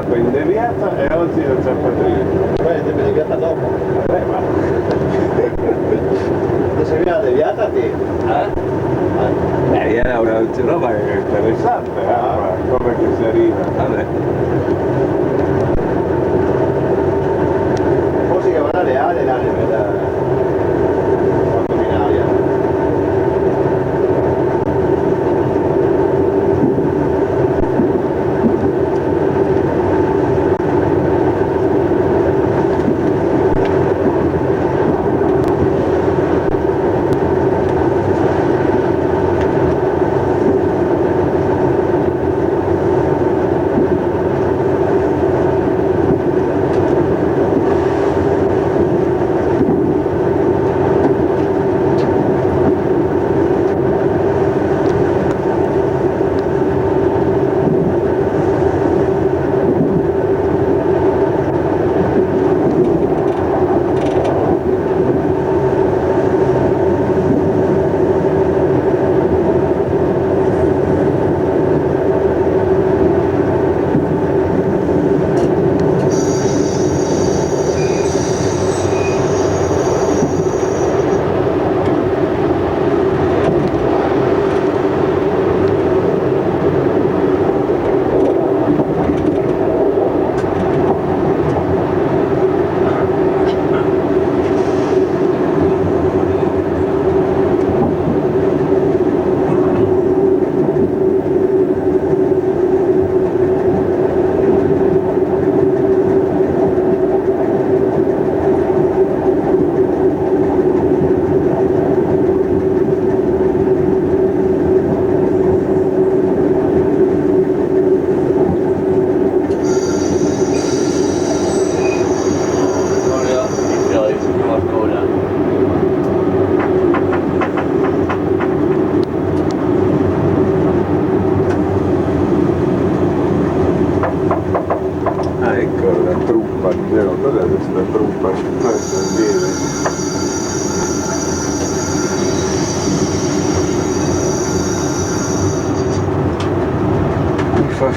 stato in deviata e oggi non c'è Patrizio. Poi è deviata dopo. Ma... Non sei via deviata te? Era una roba interessante, come che si arriva. Vabbè. Forse che vanno alle ali là quando in aria.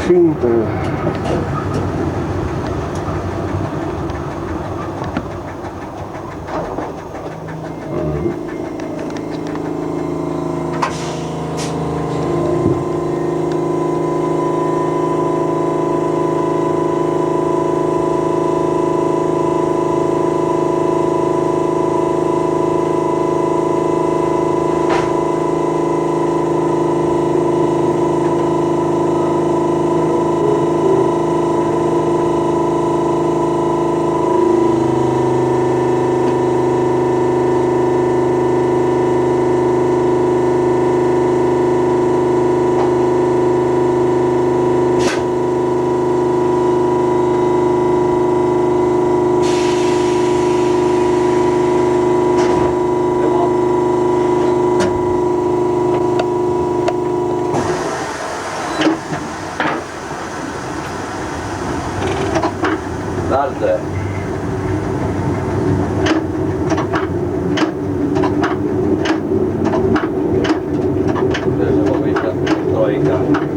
finta. Guarda. Adesso comincia storica.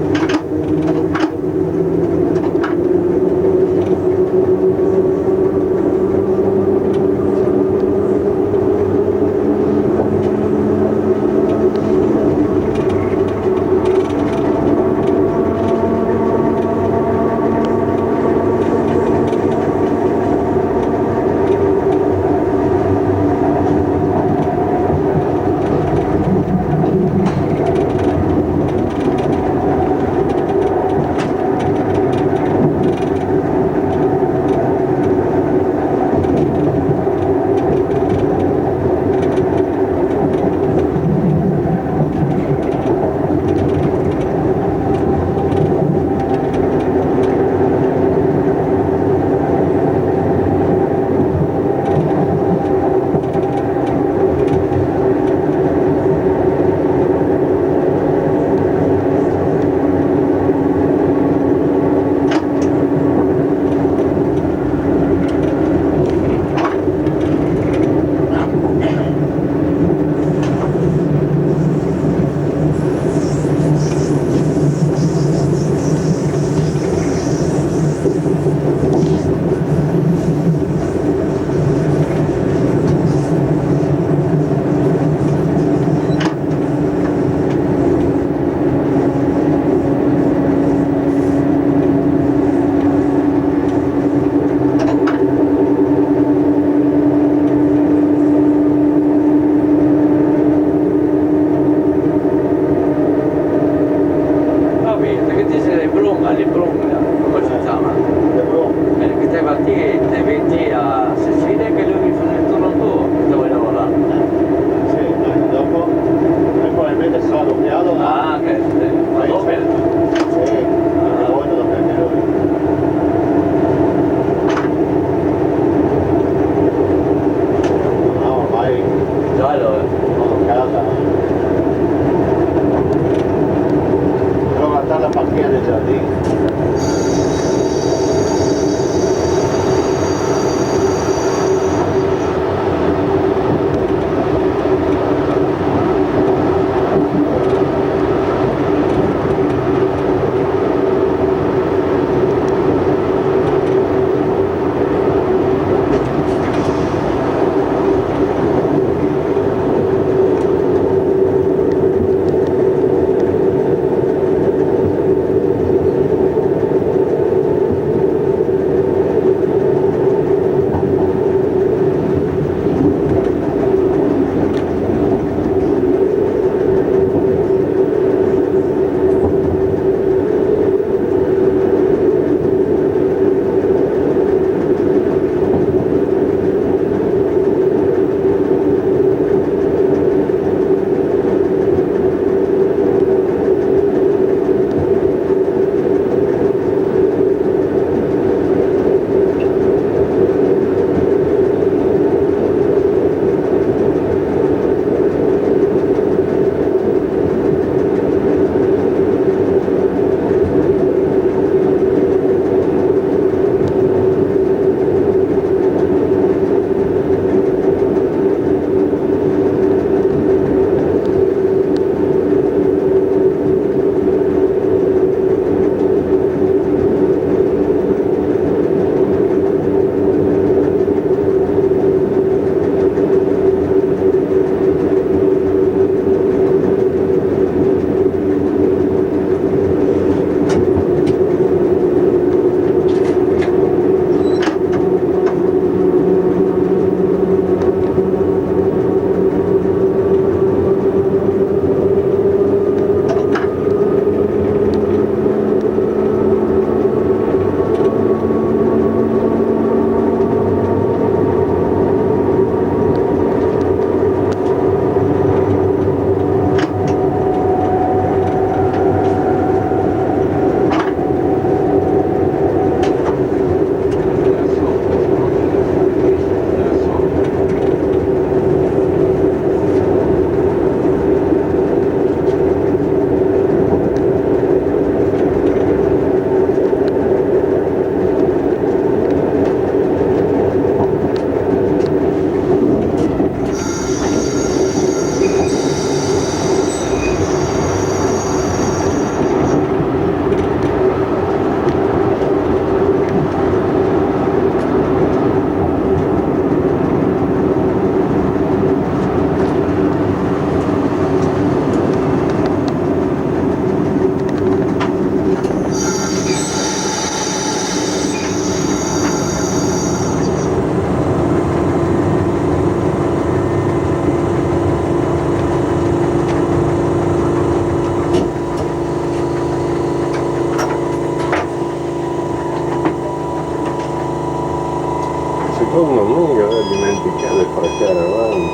Uno mica aveva dimenticato di fraccare avanti.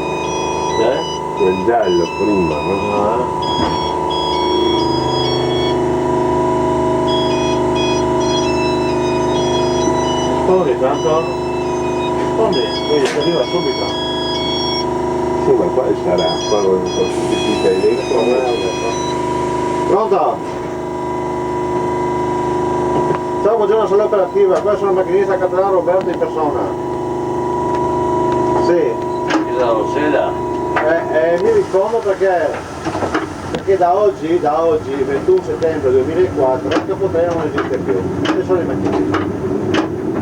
Quel giallo prima, no? Rispondi tanto? Rispondi, quindi si arriva subito. Sì, ma qua sarà, qua con tutti i dentro. Pronto? Ciao, buongiorno, sono operativa, qua sono il macchinista Catalano Roberto in persona. Sì. Mi rispondo perché da oggi, 21 settembre 2004, il capotreno non esiste più, ci sono i macchinista.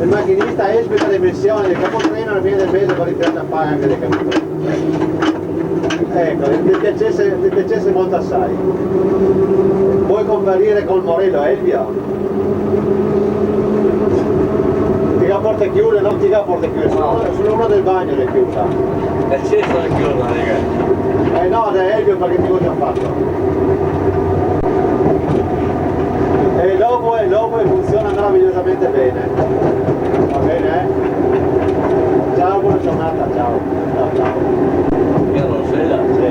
Il macchinista esplica le emissioni del capotreno e viene del mese per ritirare a paga anche del capotreno. Ecco, ti piacesse molto assai. Vuoi comparire col Morello Elvia? Ti la porta chiusa, non ti la porta chiusa, solo una del bagno è chiusa. E c'è sta chiusa, raga. No, da Elvio perché ti ho già fatto. E il logo funziona meravigliosamente bene. Va bene? Ciao, buona giornata, ciao. Ciao. Io non so là. Sì.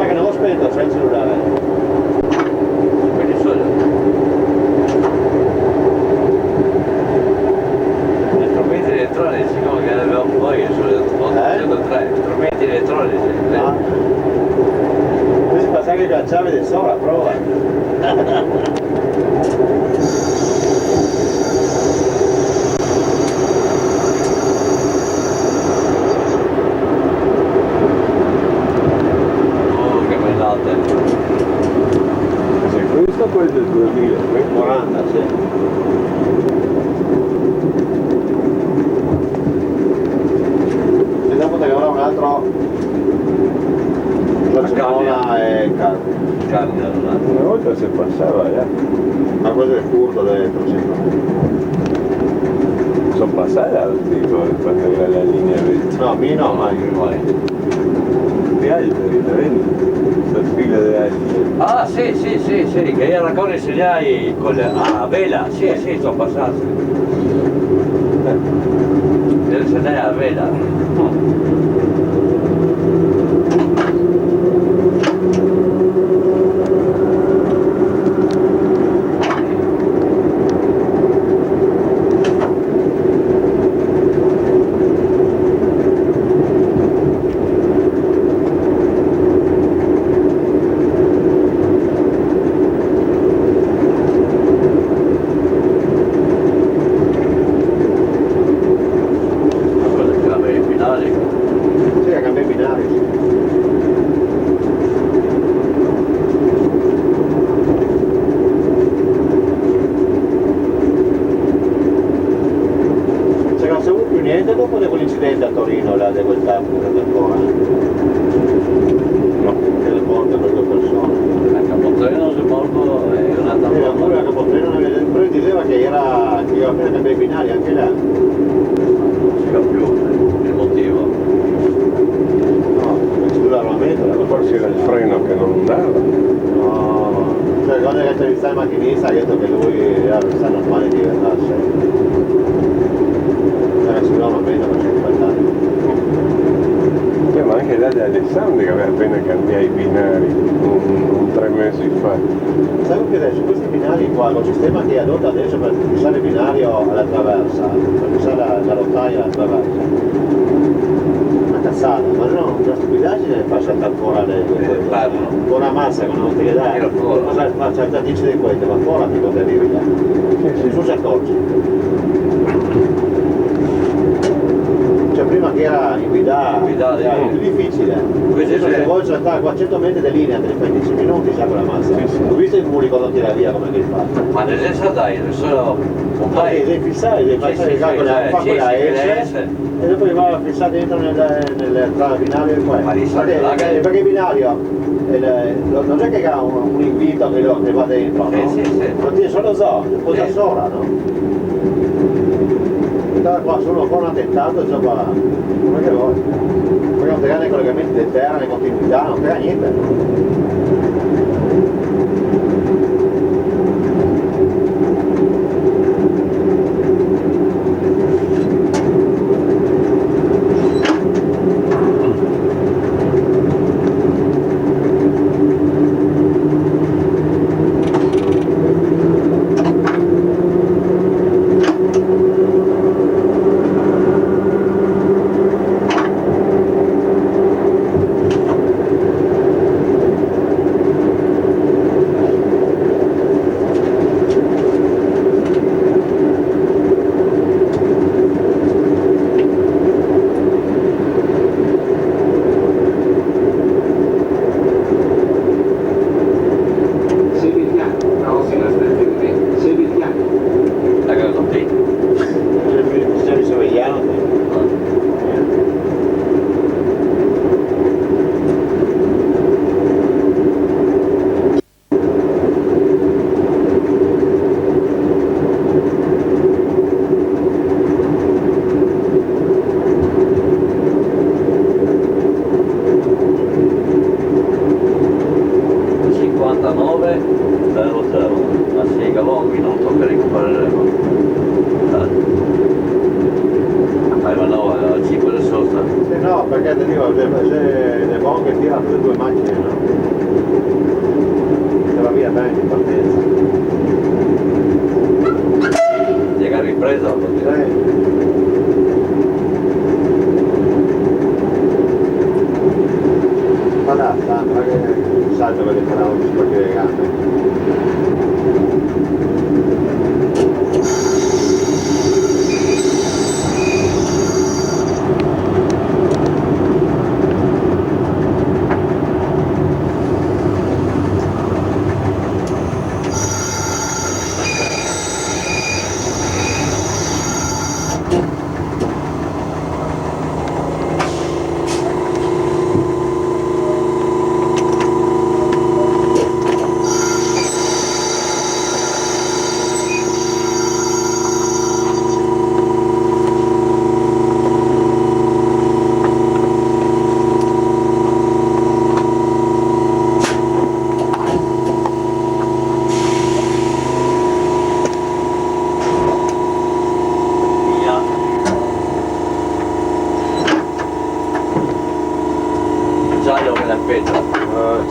Che non ho spento, c'è il cellulare. Quindi sono. Gli strumenti elettronici, come che avevamo poi, sono tre strumenti elettronici. Invece passare che la chiave del sopra, prova. Se questo poi è del 2000, 40, sì. E dopo te ne avrà un altro Barcellona e Carne allora. una volta si passava, ma questo è curto dentro, sì. sono passate altri quando era la linea vecchia. No, mi no, mai. Di alberi, vedi? Questa fila di alberi. Ah sì, che era con i segnali con a vela, sì, sono passati. Deve segnare a vela. Sì, a cambiare i binari. Se non si avuto più niente dopo di quell'incidente a Torino, là di quel tempo ancora. No. Che le morte per 2 persone. A Capotreno si è morto e un'altra Sì, volta. pure a Capotreno pure diceva che era che io appena cambiare i binari anche là. Non si capiva più il motivo. No, per l'armamento. Forse era il freno che non andava. No, cioè quando è che c'è il macchinista ha detto che lui era sta normale di diventasse. Era sull'armamento per 50 anni. Ma anche là di Alessandri che aveva appena cambiato i binari un 3 mesi fa. Sai che adesso questi binari qua, col sistema che adotta adesso per fissare il binario alla traversa, per fissare la rotaia alla traversa, una cazzata, ma no, una stupidaggine fa saltare fuori con una massa che non ti le dai, ma c'è già 10 di queste, ma fuori ti potevi arrivare, nessuno si accorge. Cioè prima che era in guida era più difficile, adesso se vuoi saltare 400 metri di linea te ne fai 10 minuti già con la massa. Ho visto i muri quando tira via come che fa. Ma nel senso dai, solo un paio. Devi fissare, devi fare fa quella S e dopo va a fissare dentro nel binario e poi. Ma Perché il binario non è che ha un invito che va dentro, no? Sì. Lo tiene solo zona, poi da sola, no? Qua solo con un attentato già va, come che vuoi? Poi non ti dà nei collegamenti di terra, né continuità, non ti dà niente. 99 00, ma si cavò un minuto che recupereremo. Ma no, 5 di sosta. Sì, no, perché ti dico, c'è le bombe tirano tutte e due macchine, no? Se va via bene in partenza. Llega ripresa o così? Ma dai, tanto che il salto per fare un spacchio di gambe.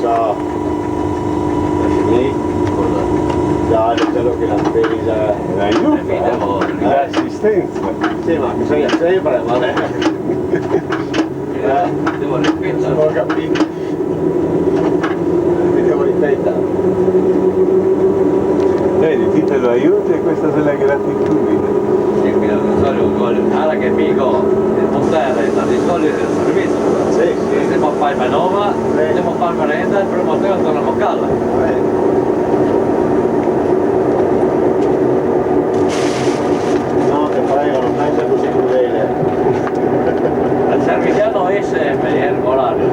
Ciao. Già, quello che la spesa L'aiuto, l'assistenza. sì, ma bisogna sempre, vabbè. Devo ripetere. Non ho capito. Vediamo ripetere. Vedi, ti te lo aiuti e questa è la gratitudine. E quindi non so, ahora che amico il potere la storia del servizio. Sì, sì. Stiamo a fare manova, stiamo a fare merenda, il primo tempo torniamo a casa. No, te prego, non essere così crudele. Il serviziano SM è regolare.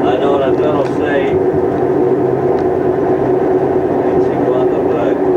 Allora 06 53.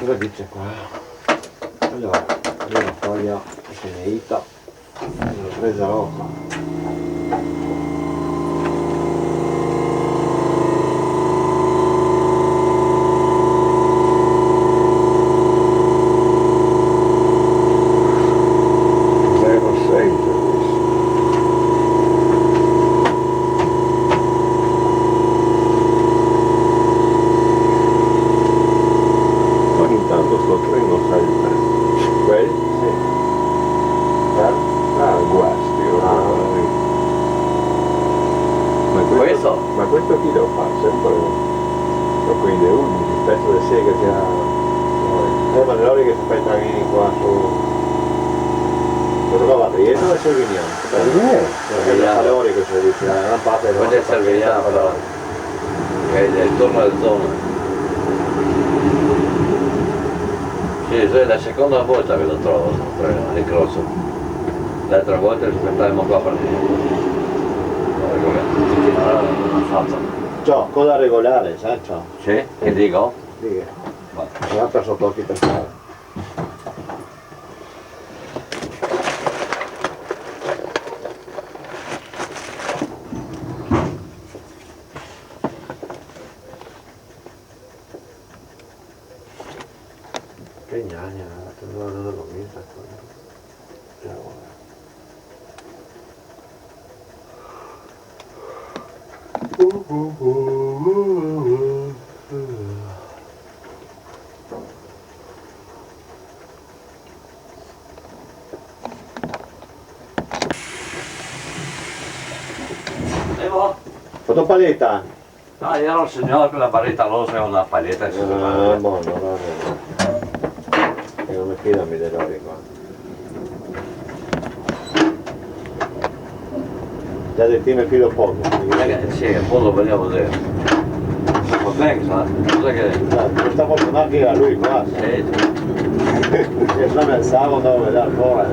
Cosa dice qua? Allora, io la foglia finita, l'ho presa rosa. lo treno salta. Quello? Sì. Per? Guasti, Questo? Ma questo chi lo fa? Sempre quindi è un pezzo di sega che ha. Ma le loro che si aspettano qua su... Cosa va? Rientra e Servignano. Perché le ore che si dice, la gran parte delle Quello è nostre Servigliano partite però. Che è intorno alla zona. Sì, è la seconda volta che lo trovo, l'incrocio. L'altra volta aspettiamo qua per dire. Una faccia. Ciao, cosa regolare, sai? Ciao. Sì? Che dico? Dica. Va. Mi ha perso pochi per fare. Che gnagna, non l'ho vista. E va. Fotopaletta? Ah, io ero il signore con la barretta rosa e una paglietta e Buono, no. Che non mi fidami dei loro qua. Già del team mi fido poco. Sì, un po' lo veniamo a vedere. Va bene, sa? Cosa che... Questa fortuna che era lui qua. Sì. Che se no mi alzavo andavo a vedere ancora.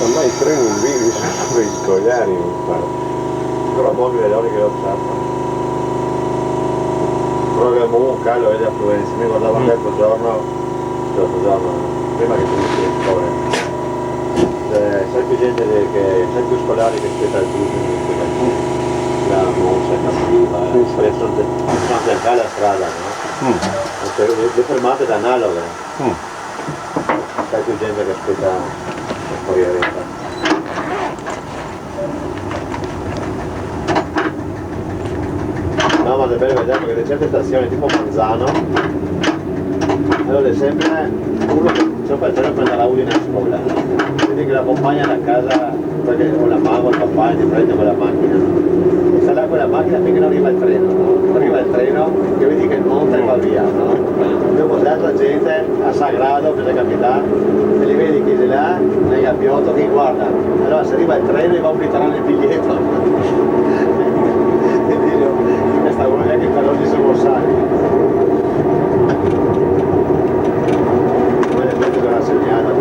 Ormai i treni in bici sono i scogliari, mi pare. Però mobile l'ora che lo sa. Però abbiamo un caldo e le affluenze, mi guardavo anche l'altro giorno, prima che finissi le scuole. C'è più gente c'è più scolari che aspetta il bus, la mossa cattiva, spesso sono cercare la strada, no? Le fermate da analoghe, c'è più gente che aspetta la corriere. No, ma è bello vedere perché c'è certe stazioni tipo Manzano, allora è sempre uno che sopra il treno prende la Udine a scuola, quindi che la accompagna da casa, perché o la mamma o il papà ti prende con la macchina, e sta là con la macchina finché non arriva il treno, no? Arriva il treno che vedi che il monte va via, no? Dopo c'è altra gente a Sagrado per capitare e li vedi che è là, nel gabbiotto che guarda, allora se arriva il treno e va a ritornare il biglietto. Questa è che per oggi siamo sani. Come le gente che l'ha segnata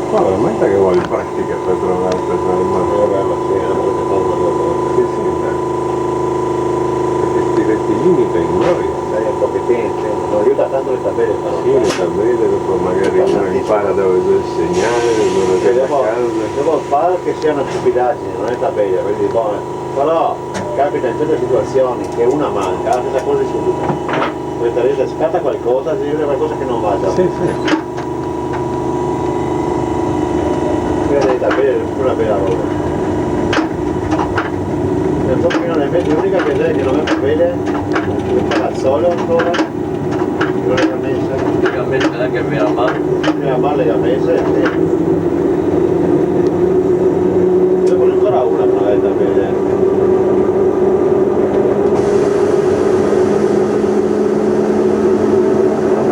Ma veramente che vuoi pratica per trovare il bella scena, perché fa una cosa. Sì, sì, perché sti rettilini per noi. Sei un pochettino, non aiuta tanto le tabelle però. Sì, le tabelle, dopo magari uno impara dove deve segnare, dove deve casa. Devo fare che sia una stupidaggine, non è tabella, quindi buona. Però capita in certe situazioni che una manca, la stessa cosa di subito. Questa resa scatta qualcosa, si vede qualcosa che non va. Sì, sì. Delle tabelle, è una bella roba. Non so perché non è messo, l'unica che non è bene, lo fa da solo ancora, non le ha messe. Le ha messe anche mia mamma. Le ha messe, sì. Dopo ancora una non è da bene.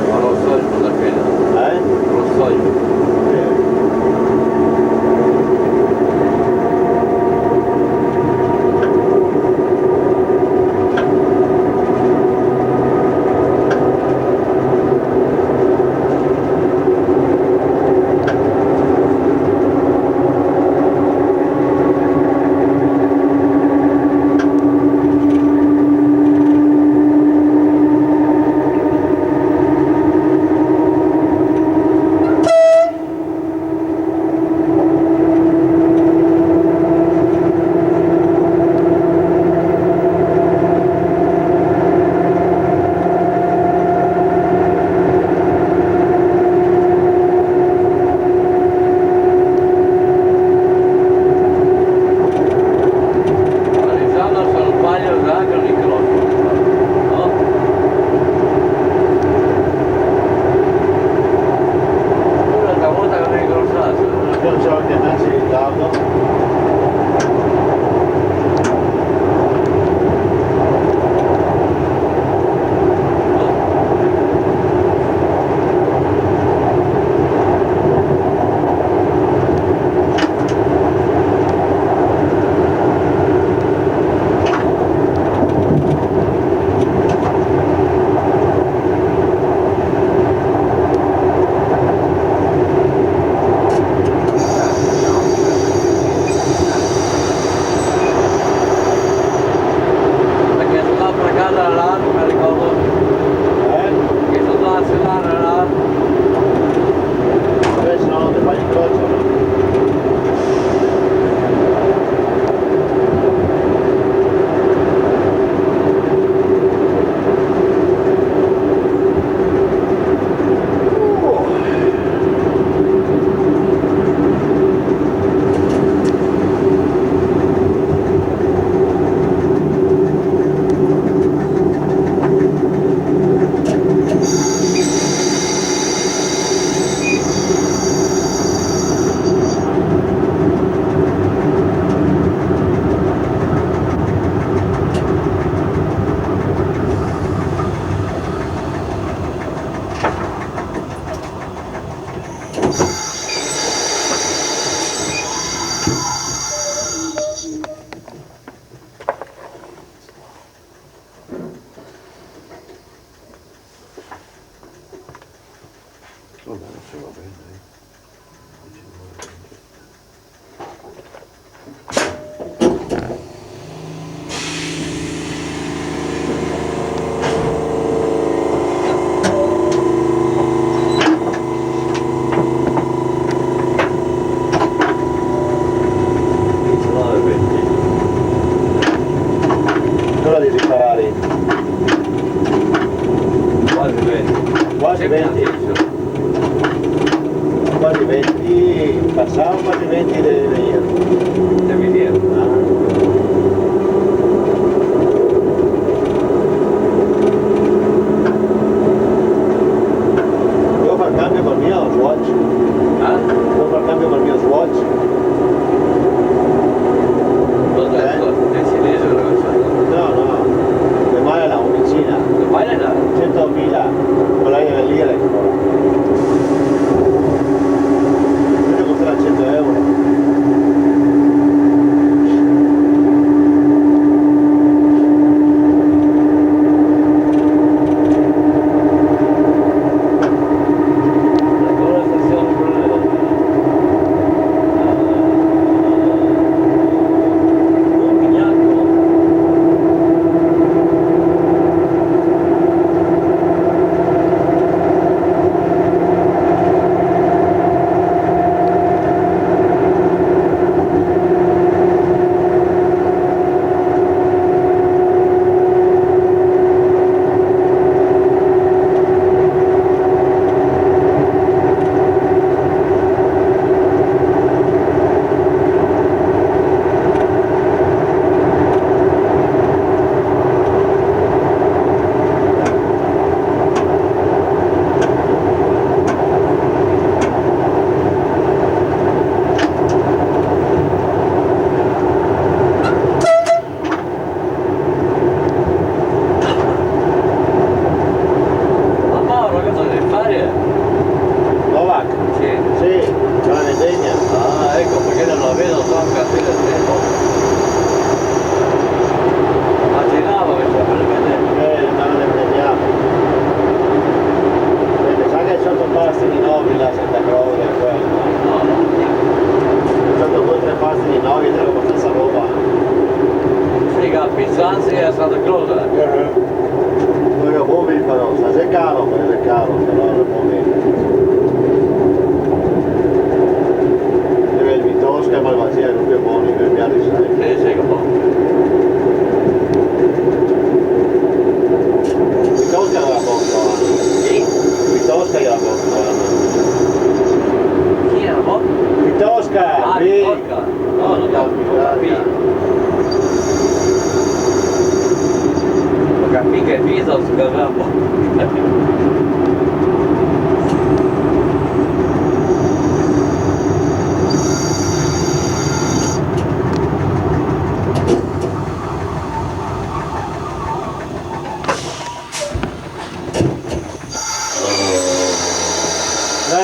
Ma lo so, non la pena. Lo so io. che 20, quasi 20, passavo quasi 20 di ieri. Devi dire. Devo fare cambio col mio Swatch. Devo fare cambio col mio Swatch. È cinese la cosa. No, le male la omicina. Vai là. 100.000, quella è lire. Quello costerà 100 euro.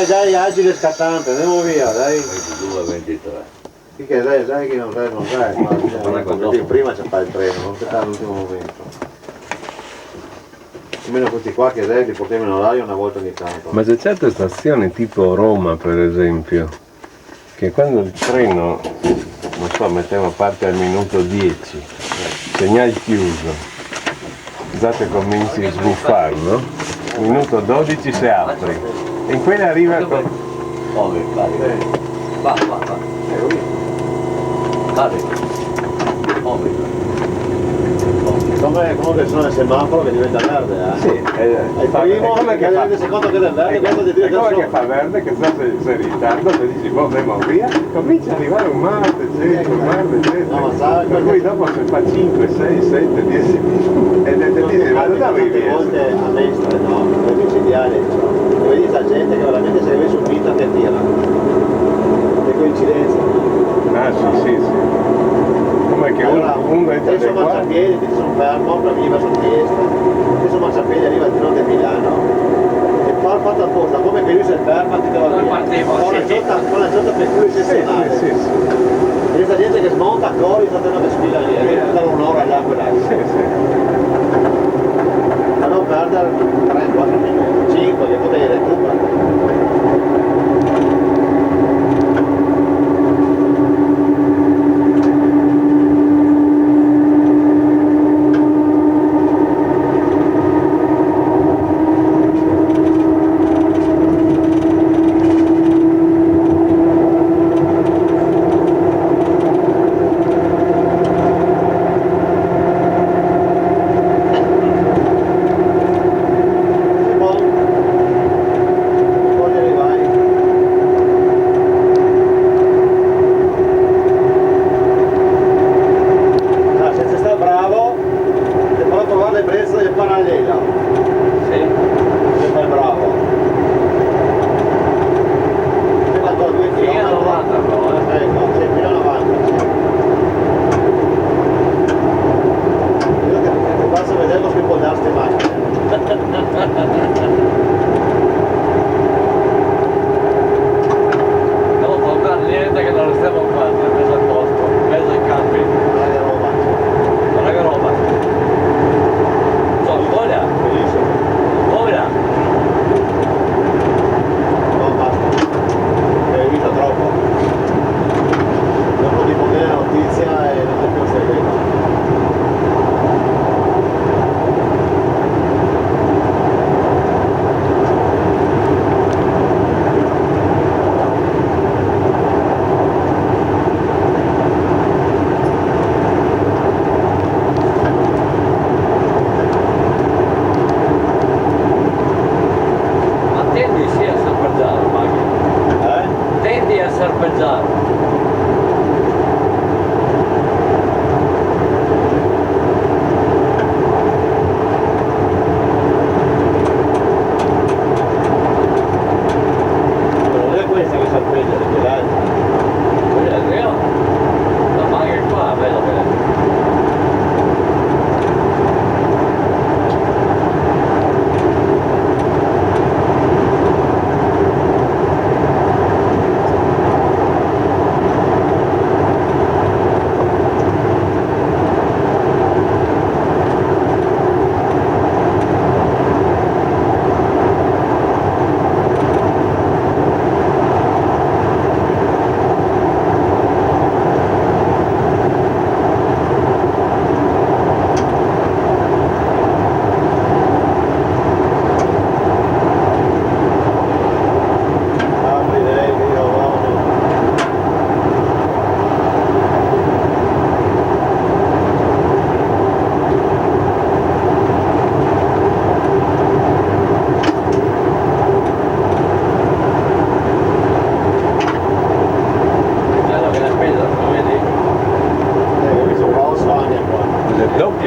Dai, agile scattante, andiamo via, dai. 22, 23. Sì che sai che non sai, prima c'è il treno, non c'è all'ultimo momento. Almeno questi qua che li portiamo in orario una volta ogni tanto. Ma c'è certe stazioni tipo Roma per esempio, che quando il treno, non so, metteva parte al minuto 10, segnale chiuso, scusate cominci a sbuffare, no? Minuto 12 si apre. E in quella arriva con... Va. Come sono il semaforo che diventa verde, eh? Sì, il primo come che rende secondo che è verde, questo ti è come che fa verde, che so se sei in ritardo, se dici boh andiamo via, comincia ad arrivare un Marte, No, ma sai, per cui dopo se fa 5, 6, 7, 10 e te dici ma non avevi tante via? volte a Mestre, no? Per micidiale, e vedi la gente che veramente se avesse un dito che tira. Che coincidenza. Ah sì. Come che Allora, uno entra stesso di qua. marciapiedi, ti sono fermo, per venire verso Trieste, stesso marciapiedi arriva al treno di Milano e fa il fatto apposta, come che lui si ferma ti trova via. Con la giornata per cui si stonare. Sì. E questa gente che smonta, corri, sta tenendo che sfila lì, e viene per un'ora là quella. Sì. Per non perdere 3-4 minuti, 5 che potevi recuperare.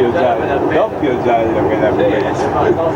doppio giallo che la Sì, pensa. ma no,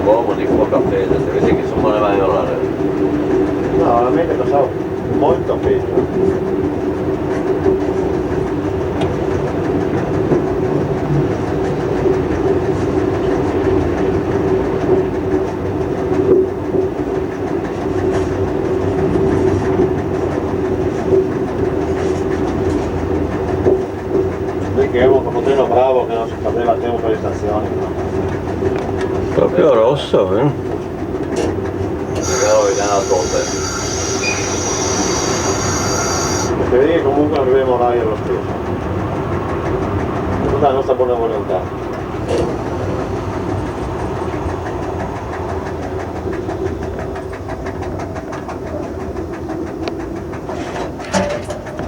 uomo di poca fede, si vede che insomma ne vai a orare. No, veramente passavo molto peggio. Perché ero un capoteno bravo che non si perdeva tempo per le stazioni. Proprio rosso, eh? Magari vediamo la torta. Perché vedi che comunque non avremo orario lo stesso. Tutta la nostra buona volontà.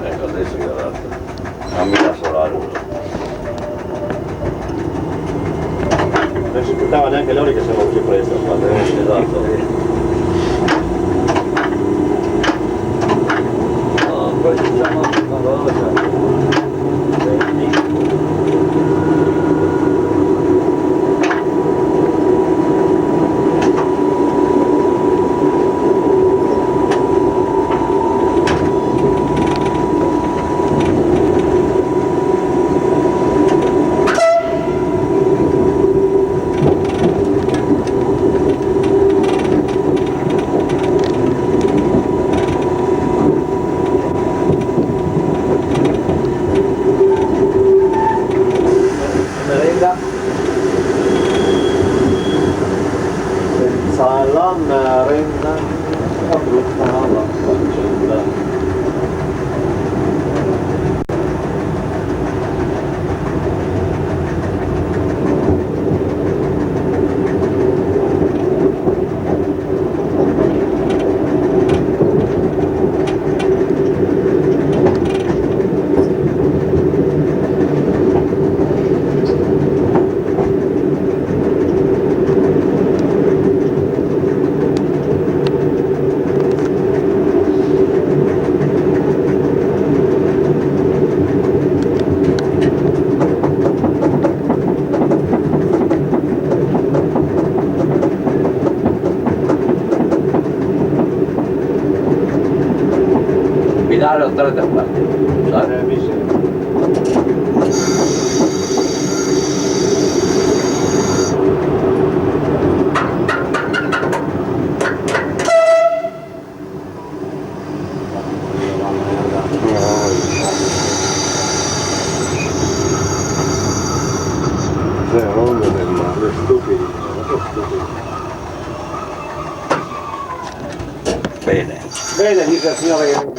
Ecco, adesso che guardate. Non mi da solare uno. Non si aspettava neanche loro che siamo così presto. Esatto. No, poi diciamo una cosa. Merenda. Senza la merenda, la brutta la faccenda. Binario 3 templati, sai? Mi sembra. Ronda del mare. Stupidi. Bene. Bene, dice il signore che...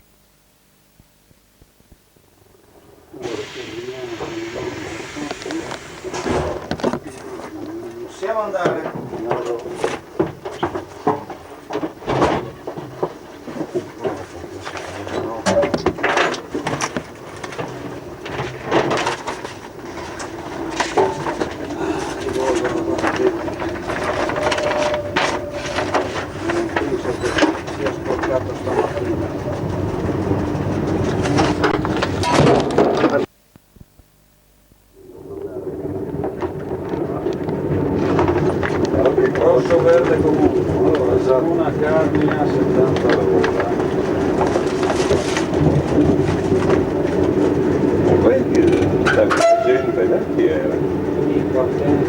Possiamo andare? Si è sporcato stamattina. Rosso verde comunque, allora esatto. Una carne a 70 l'ora. Ma quelli, la gente, là chi era?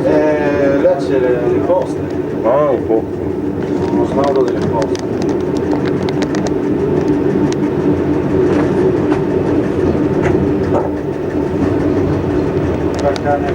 Le là c'è le poste, Ah, un po'. uno snodo delle poste. Cane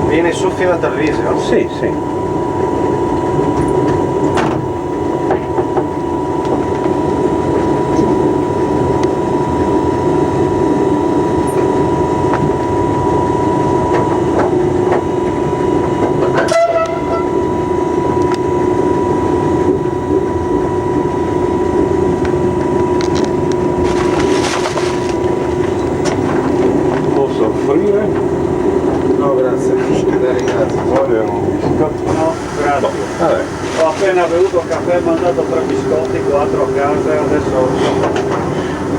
Viene su fino a Tarvisio? Sì, sì. Posso offrire? No, grazie. Ringrazio. Vuole un biscotto? No, grazie. Vabbè. Ho appena bevuto caffè, ho mandato 3 biscotti, 4 a casa e adesso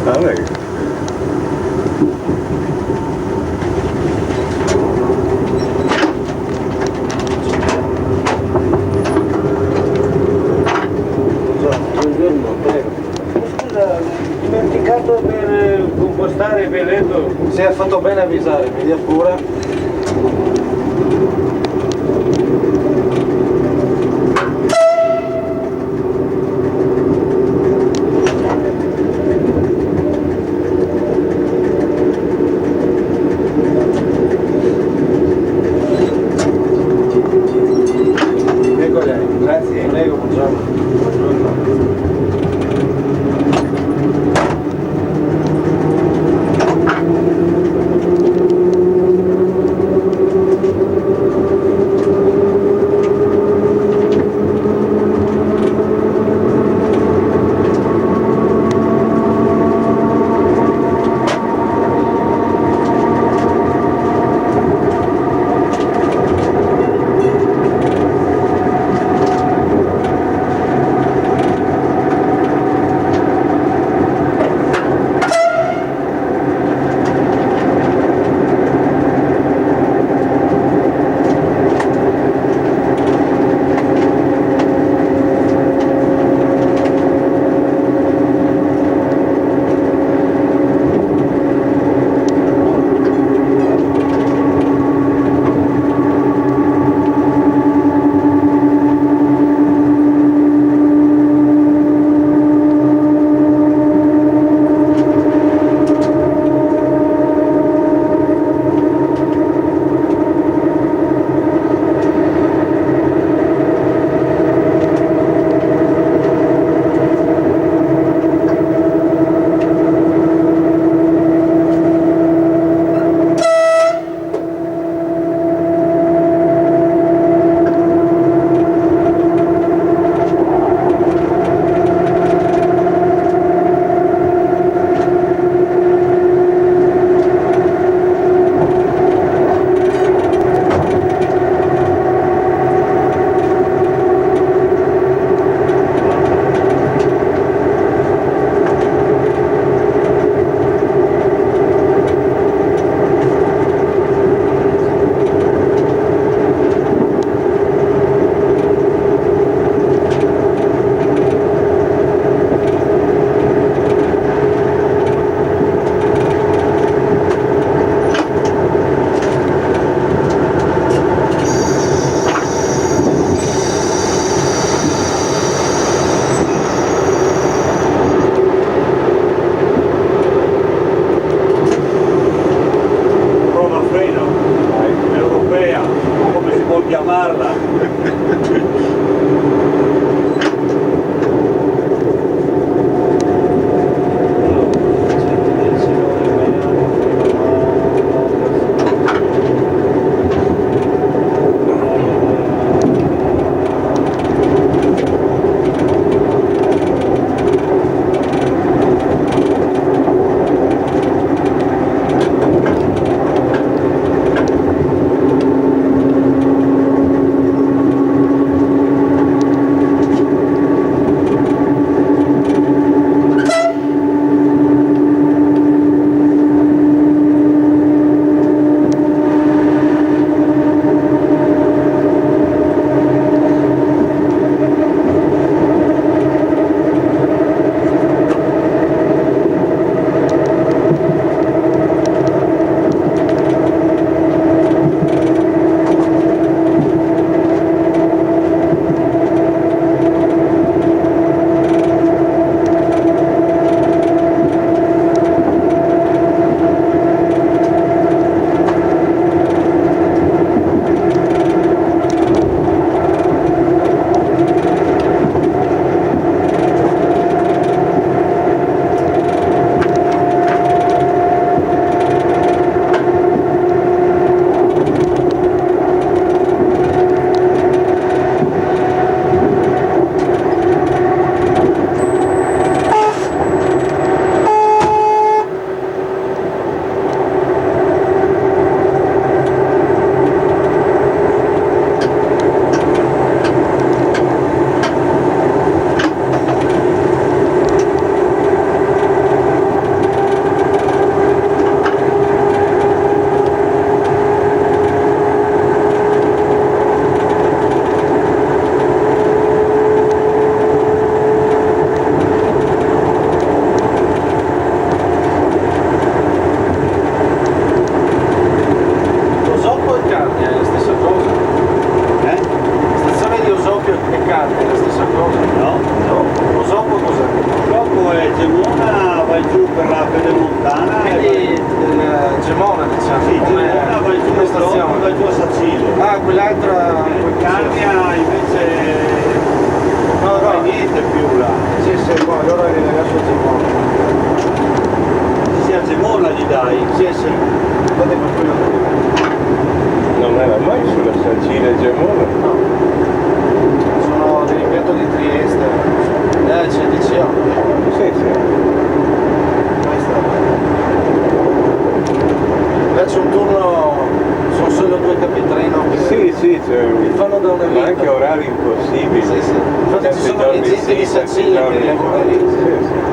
Vabbè. Buongiorno, prego. scusa, ho dimenticato per compostare il veletto. Se ha fatto bene avvisare, mi dia pure. Ecco lei. Grazie. Prego, buongiorno. Buongiorno. giù per la pedemontana Quindi il Gemona, diciamo, sì, come vai giù a stazione. vai giù a Sacile. Ah, quell'altra... Carnia invece non va niente più là. Sì, qua, allora adesso il Gemona. Sì, a Gemona gli dai. Sì, infatti per quello che... Non era mai sulla Sacile Gemona? No. Sono dell'impianto di Trieste. C'è DCO. Sì, sì. Questa. Là c'è un turno, sono solo 2 capitreno. Sì, sì, cioè, Li fanno da una ma vita. anche orari impossibili. Sì, sì. Infatti ci sono Tanti le gente di sì, tanti Sacile che giorni lavora no. lì. Sì, sì.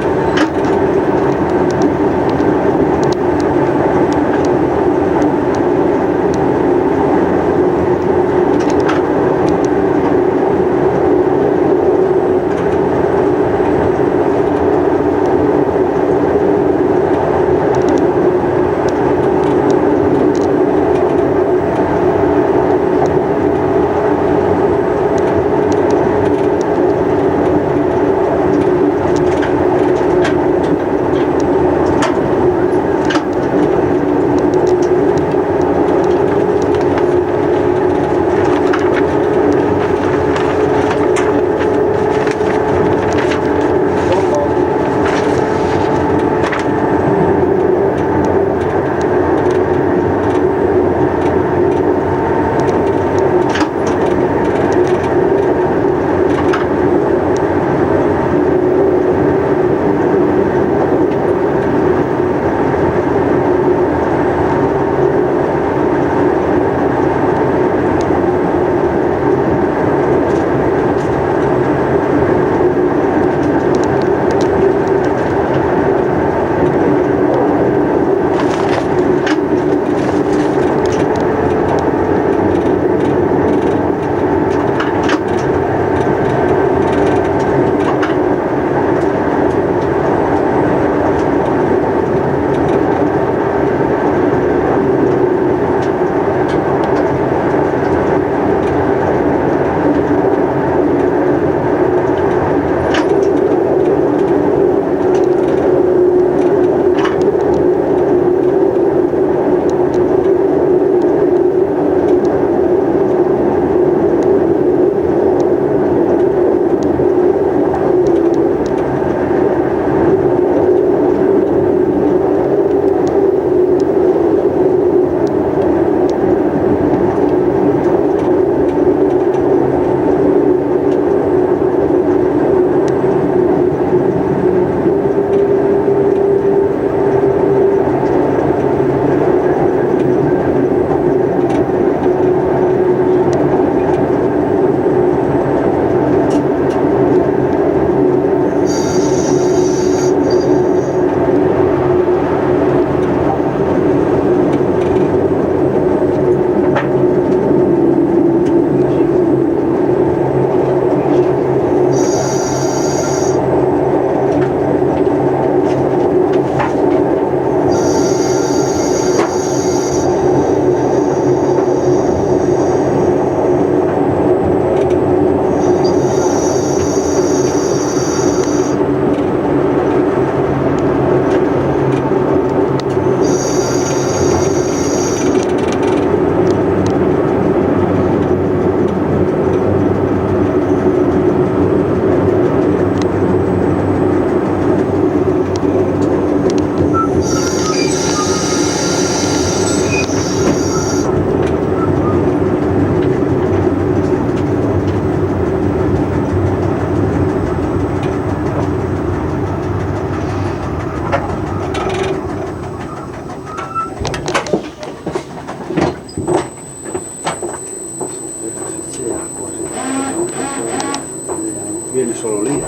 Vieni solo lì.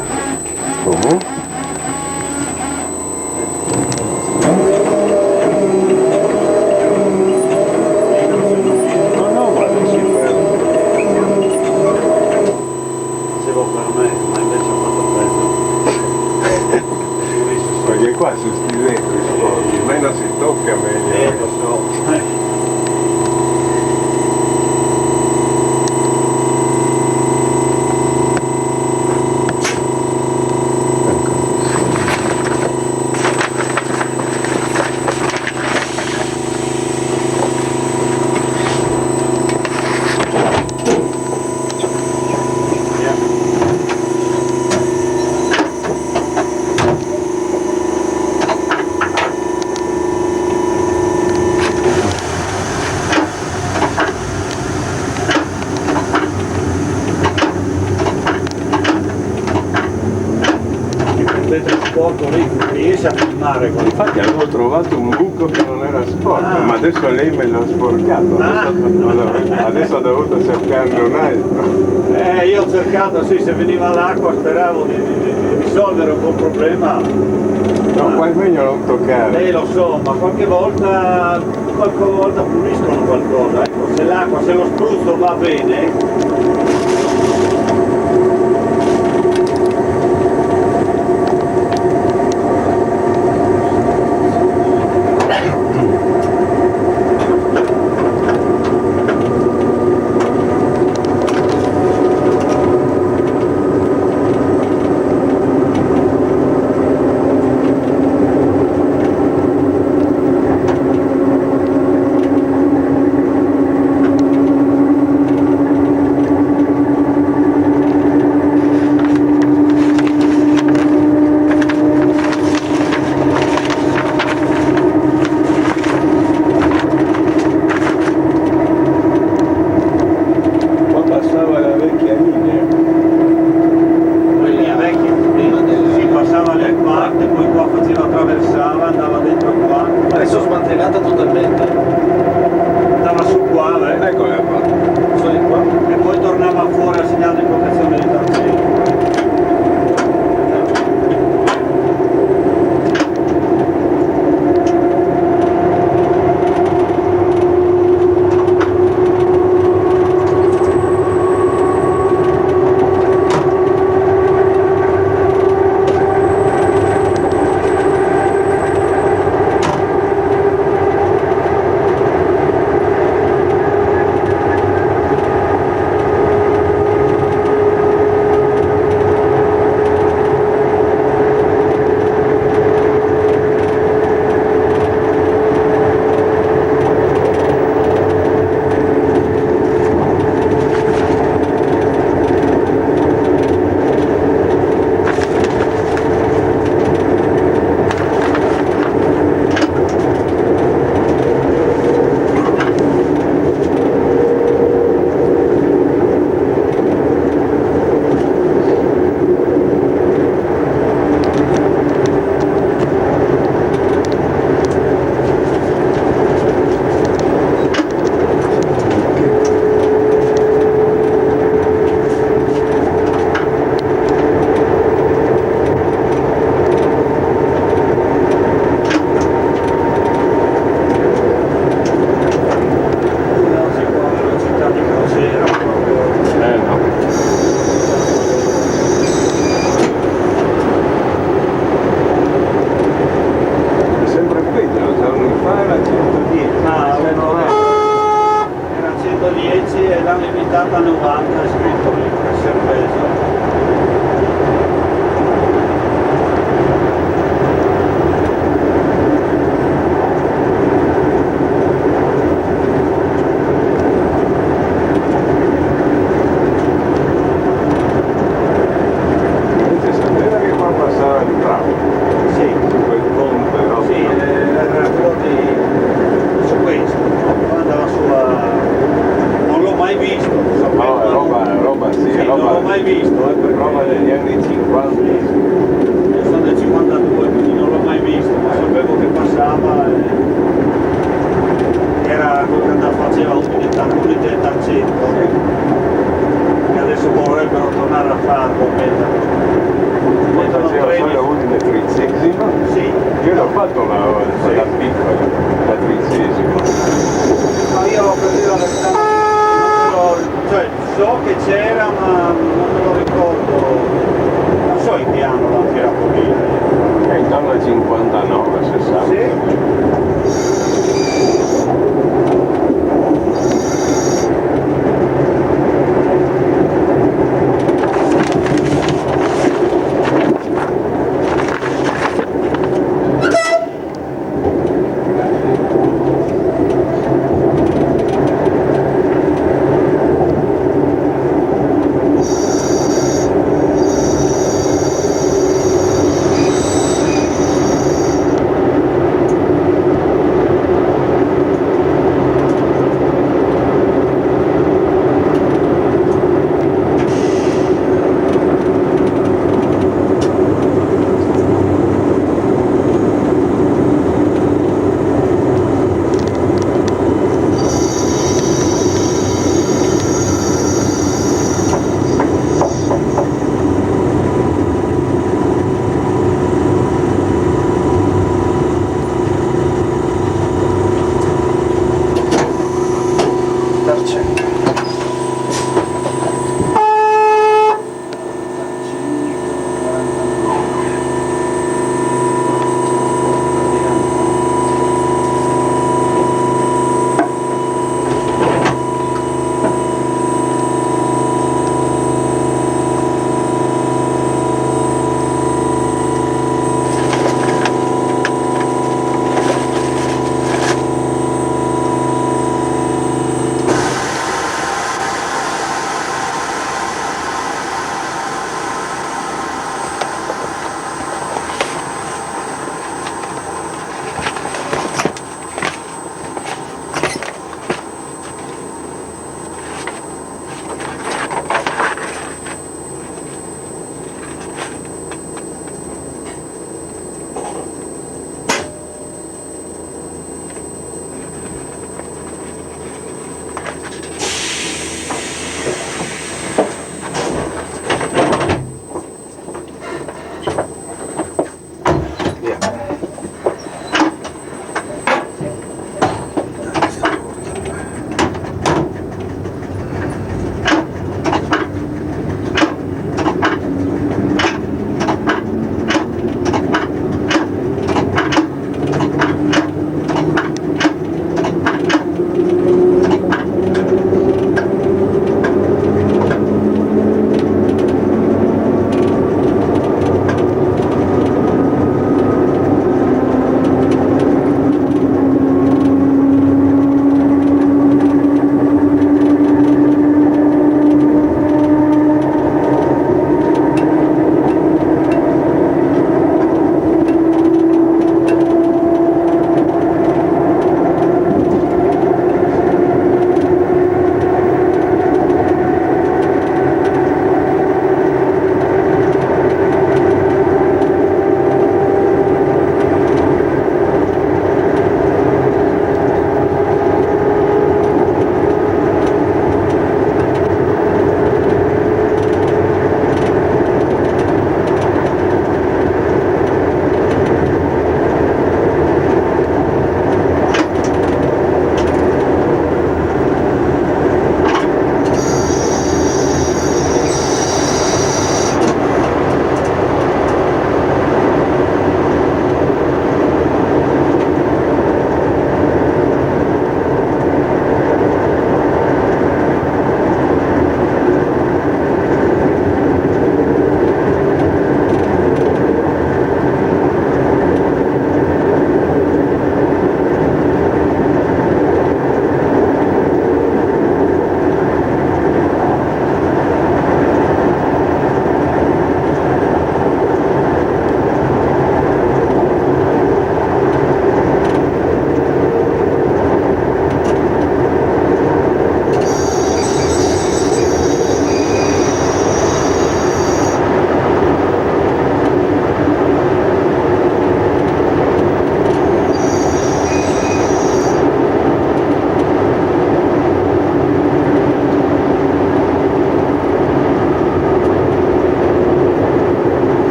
Come? No, no, guarda, si ferma. Dicevo per me, ma invece ho fatto preso. Perché qua su sti vetri sporchi, meno si tocca meglio. Lo so. del trasporto lì riesce a filmare con Infatti avevo trovato un buco che non era sporco, ma adesso lei me l'ha sporcato, adesso ho dovuto cercarne un altro. io ho cercato, sì, se veniva l'acqua speravo di risolvere un po' il problema. No, qua è meglio non toccare. Lo so, ma qualche volta puliscono qualcosa, ecco, se l'acqua, se lo spruzzo va bene.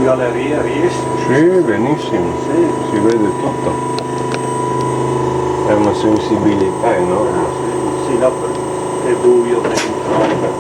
galleria, riesci? Sì, benissimo, Sì. si vede tutto. È una sensibilità enorme. Sì, no, perché è buio dentro.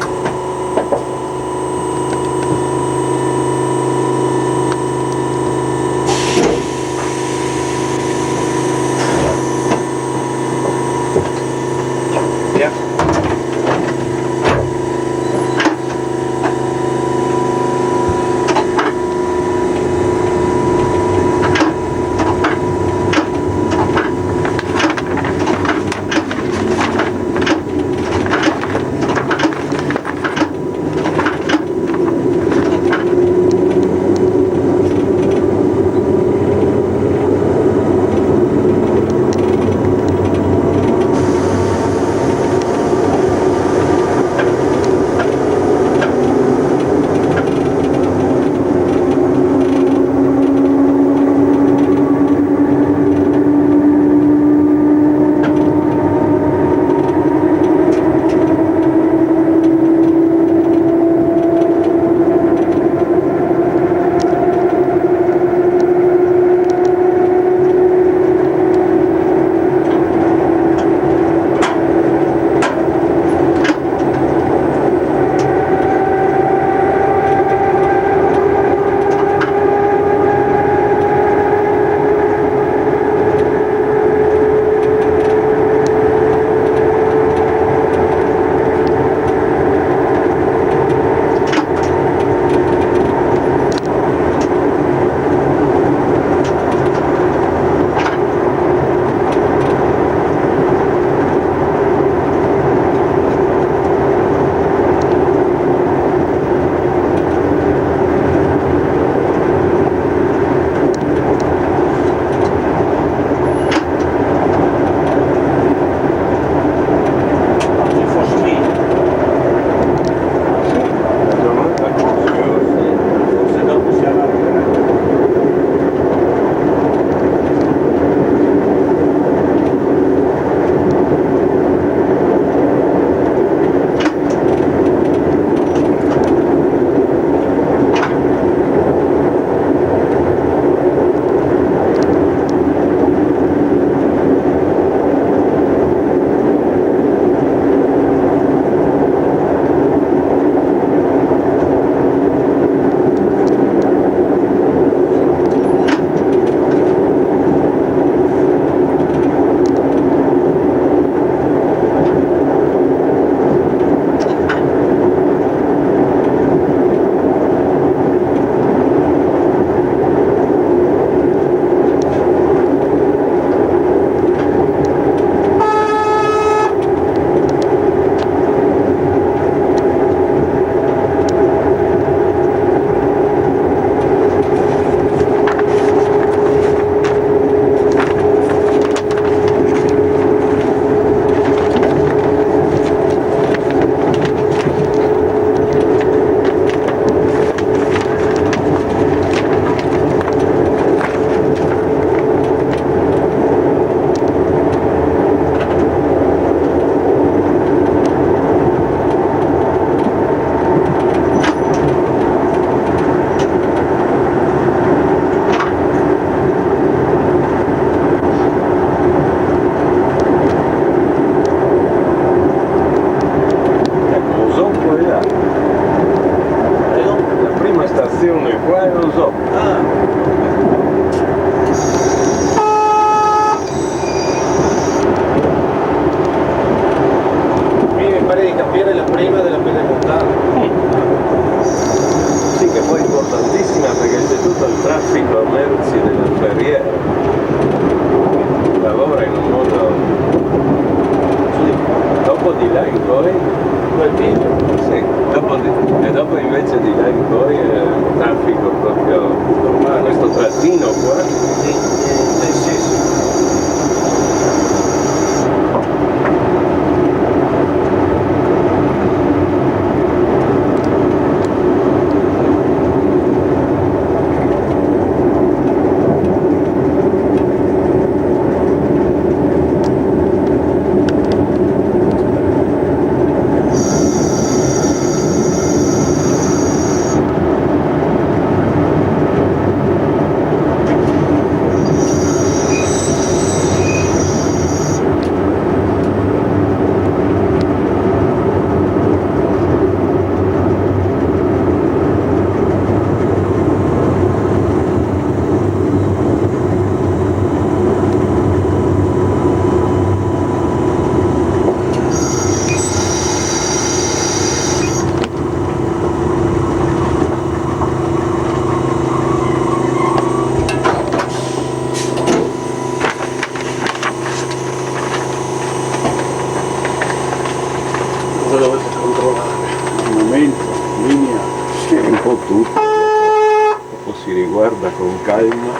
time.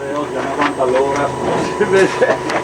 E oggi a 90 all'ora si vede.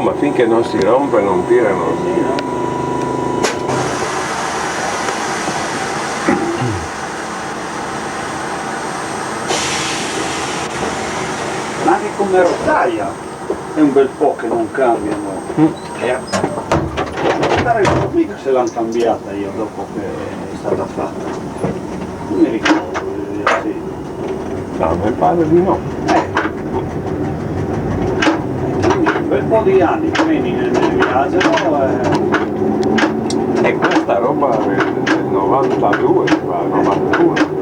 ma finché non si rompe non tirano. Sì, no? Ma anche come rotaia è un bel po' che non cambiano. Mica se l'hanno cambiata io dopo che è stata fatta. Non mi ricordo di dire sì. No, mi pare di no. Quindi un bel po' di anni che ne viaggiano E questa roba del 92, 91.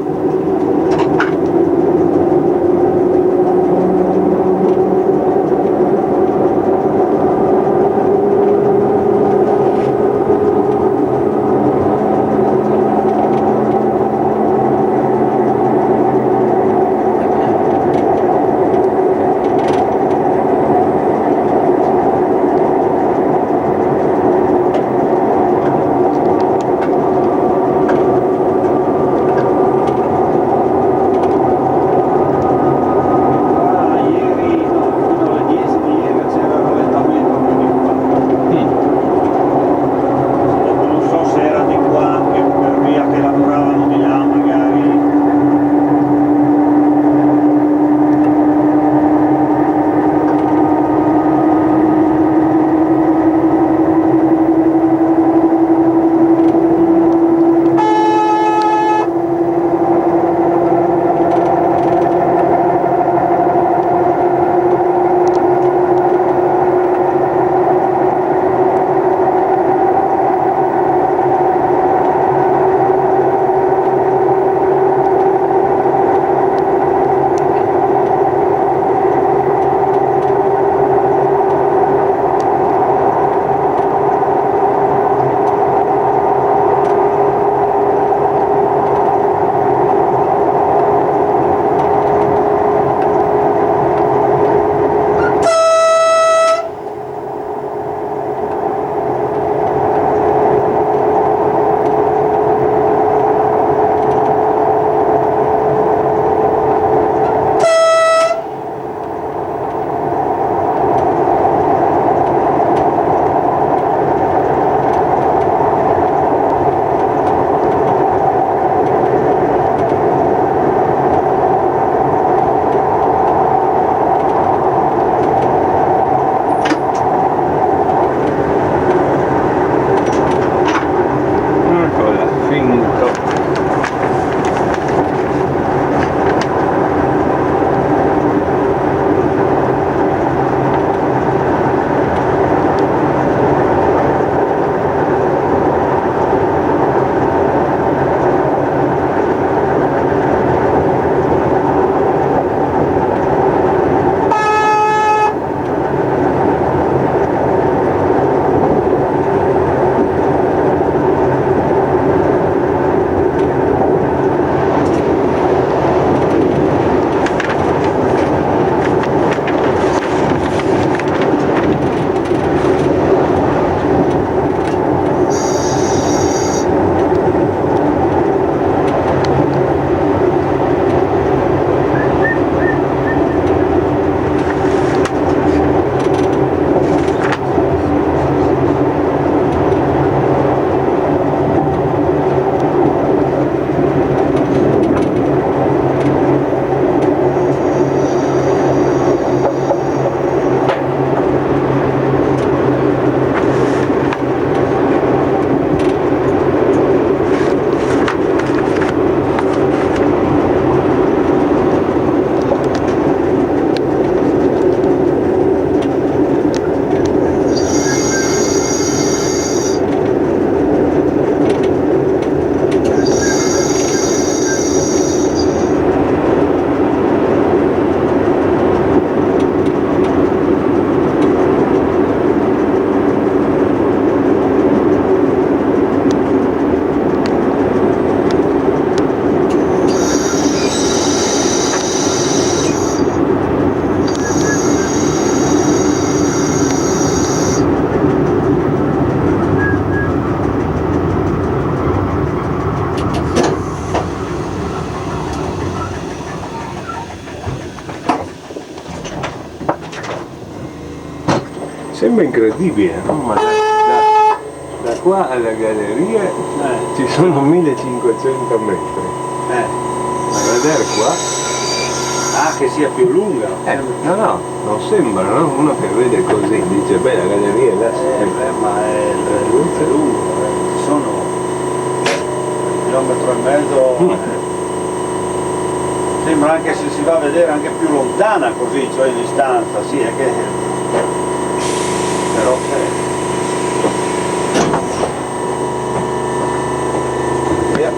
Sembra incredibile, no? Ma da qua alla galleria ci sono 1500 metri. Ma vedere qua? Ah, che sia più lunga. No, non sembra, no? Uno che vede così dice, beh, la galleria è là. Ma è lungo, ci sono 1,5 km. Sembra anche se si va a vedere anche più lontana così, cioè in distanza, sì, è che. Però via.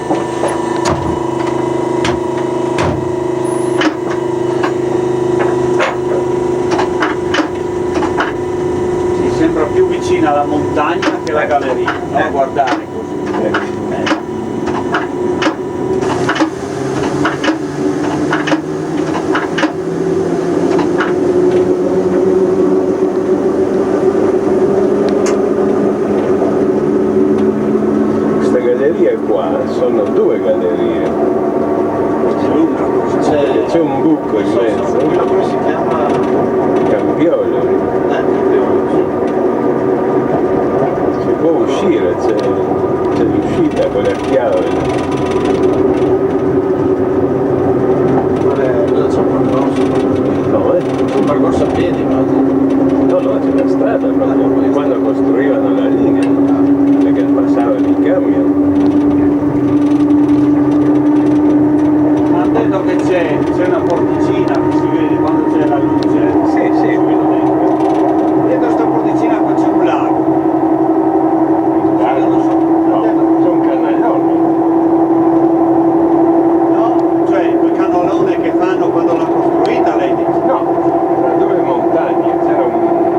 Si sembra più vicina alla montagna che alla galleria, no? A guardare così. Qua sono due gallerie, c'è un buco in mezzo, Quello come si chiama? Campiolo, si può uscire, c'è l'uscita con la chiave. Quello c'è un percorso. No, C'è un percorso a piedi, ma no, c'è la strada proprio, quando costruivano la linea, perché passavano i camion. Detto che c'è una porticina che si vede quando c'è la luce. Sì. Dietro sta porticina qua c'è un lago. Non so. No, c'è un canalone. No? Cioè quel canalone che fanno quando l'hanno costruita lei dice? No, tra due montagne, c'era un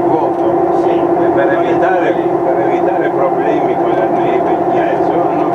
vuoto. Sì. Per evitare problemi con la neve, il ghiaccio, hanno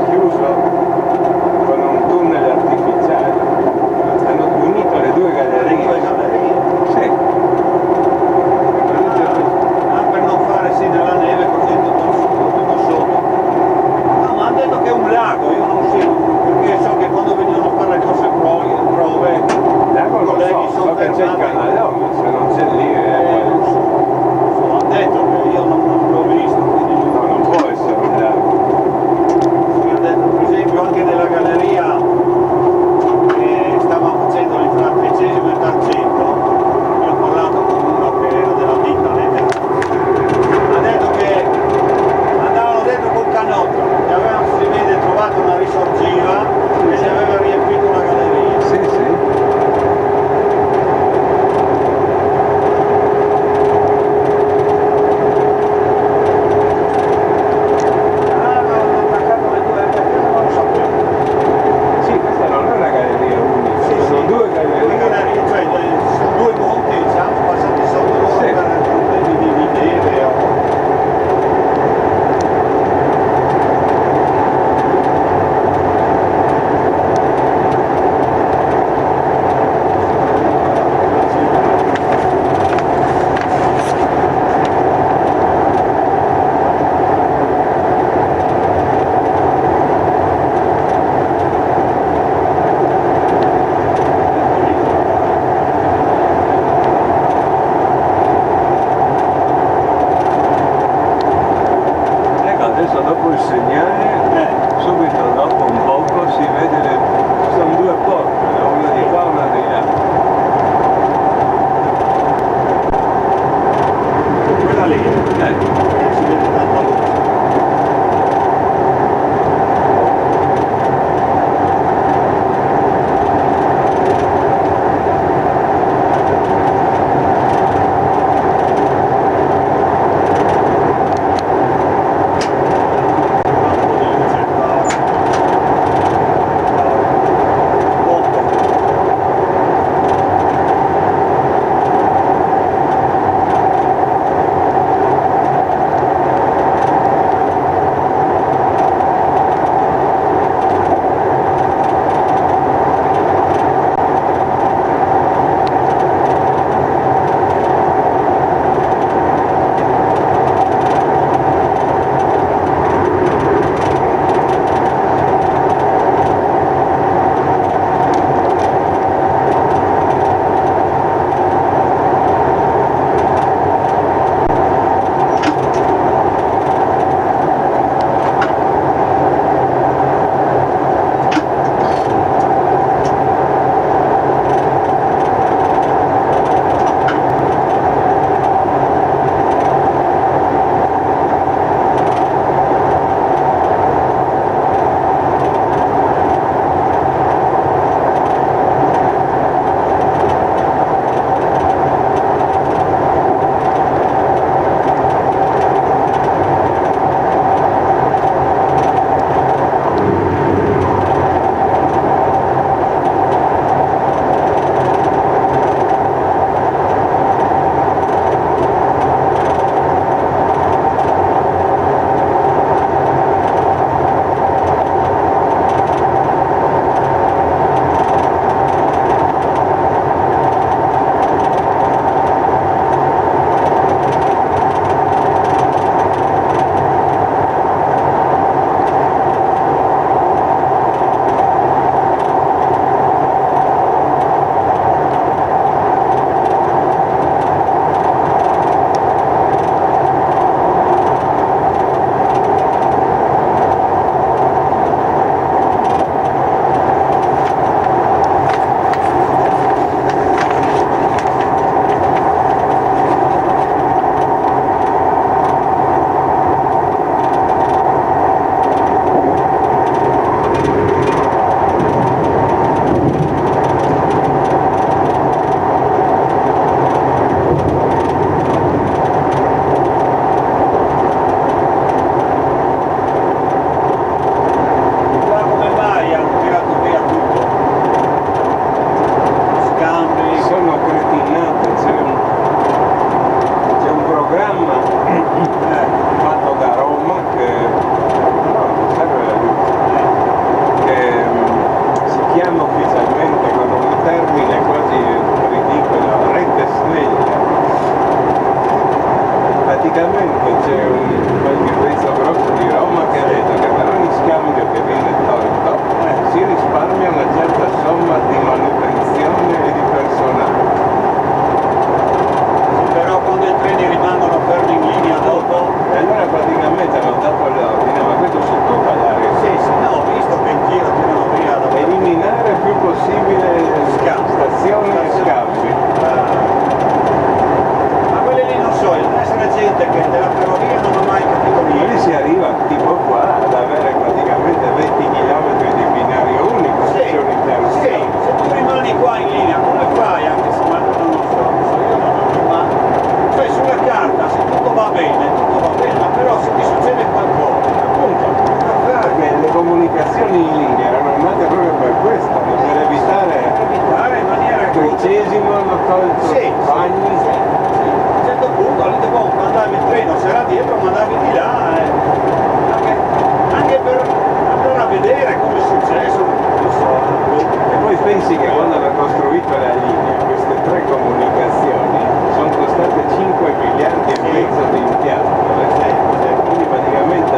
praticamente c'è qualche pezzo grosso di Roma che ha detto che per ogni scambio che viene tolto si risparmia una certa somma di manutenzione e di personale. Però quando i treni rimangono fermi in linea dopo... E allora praticamente hanno dato l'ordine, ma questo su tutta l'area. Sì, no, ho visto che in giro tirano via da Eliminare il più possibile stazioni e scambi. Ma quelli lì non so, deve essere gente che della ferrovia non ha mai capito E lì niente. si arriva tipo qua ad avere praticamente 20 km di binario unico, se c'è Sì, un'interruzione. se tu rimani qua in linea, come fai anche se non lo so, io non ma cioè sulla carta se tutto va bene, ma però se ti succede qualcosa, Appunto, perché le comunicazioni in linea erano nate proprio per questo, per evitare in maniera che tredicesimo, hanno tolto sì, bagni. sì. A un certo punto lì dopo mandavi il treno, se era dietro mandavi di là, anche per andare a vedere come è successo, non so. E poi pensi che quando hanno costruito la linea, queste tre comunicazioni sono costate 5 miliardi e mezzo di impianto. Quindi praticamente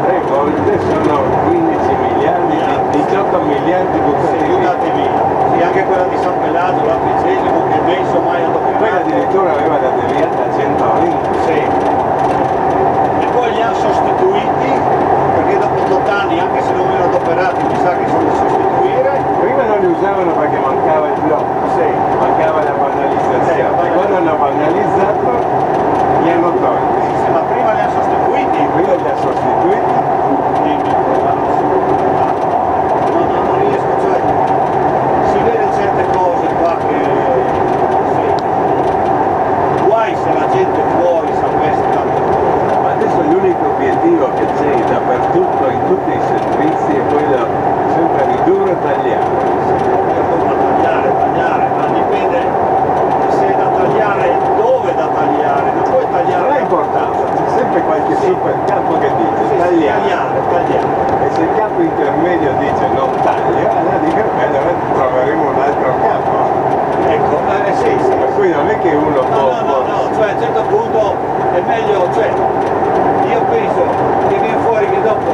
3 volte sono 15 miliardi, 18 miliardi buttati via. Buttati via. Sì, anche quella di San Pelagio, la tredicesimo, che messo mai Poi adoperato. addirittura aveva la deviata a 120. Sì. E poi li hanno sostituiti, perché dopo 8 anni, anche se non erano adoperati, mi sa che sono da sostituire. Prima non li usavano perché mancava il blocco, Sì. mancava la banalizzazione. Quando hanno banalizzato li hanno tolti. Sì, ma prima li hanno sostituiti. Prima li ha sostituiti. Non riesco, cioè si vede certe cose qua che sì. Guai se la gente fuori sapesse tante cose. Ma adesso l'unico obiettivo che c'è dappertutto, in tutti i servizi, è quello sempre ridurre e tagliare. Tagliare, ma dipende se è da tagliare, dove da tagliare, non puoi Non tagliare. ha importanza, c'è sempre qualche super capo che dice Sì, tagliare. tagliare. E se il capo intermedio dice non taglia, allora dico allora troveremo un altro capo. Ecco, sì. Per cui non è che uno può. No, cioè a un certo punto è meglio, cioè io penso che viene fuori che dopo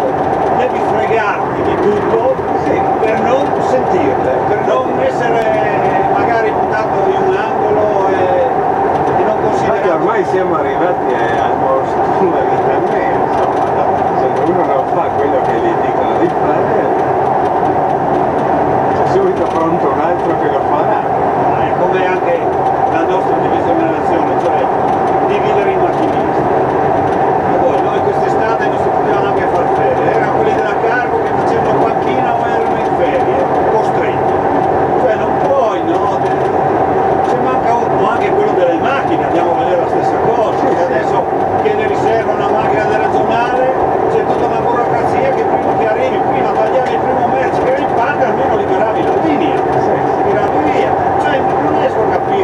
devi fregarti di tutto per non sentirle, per non essere magari buttato in un angolo e non Perché considerare. ormai siamo arrivati al posto sulla vita mia, insomma, se uno non fa quello che gli dicono di fare, c'è subito pronto un altro che lo farà. È come anche la nostra divisione della nazione, cioè dividere i macchinisti. E poi noi quest'estate non si potevano anche far ferie, erano quelli della cargo che facevano panchina o erano in ferie, costretti. Cioè non puoi, no? Se manca uno, anche quello delle macchine, andiamo a vedere la stessa cosa, che adesso che ne riserva una macchina del regionale, c'è tutta una burocrazia che prima che arrivi, prima tagliavi il primo merci che era in panca, almeno liberavi la linea, tiravi via. Cioè non riesco a capire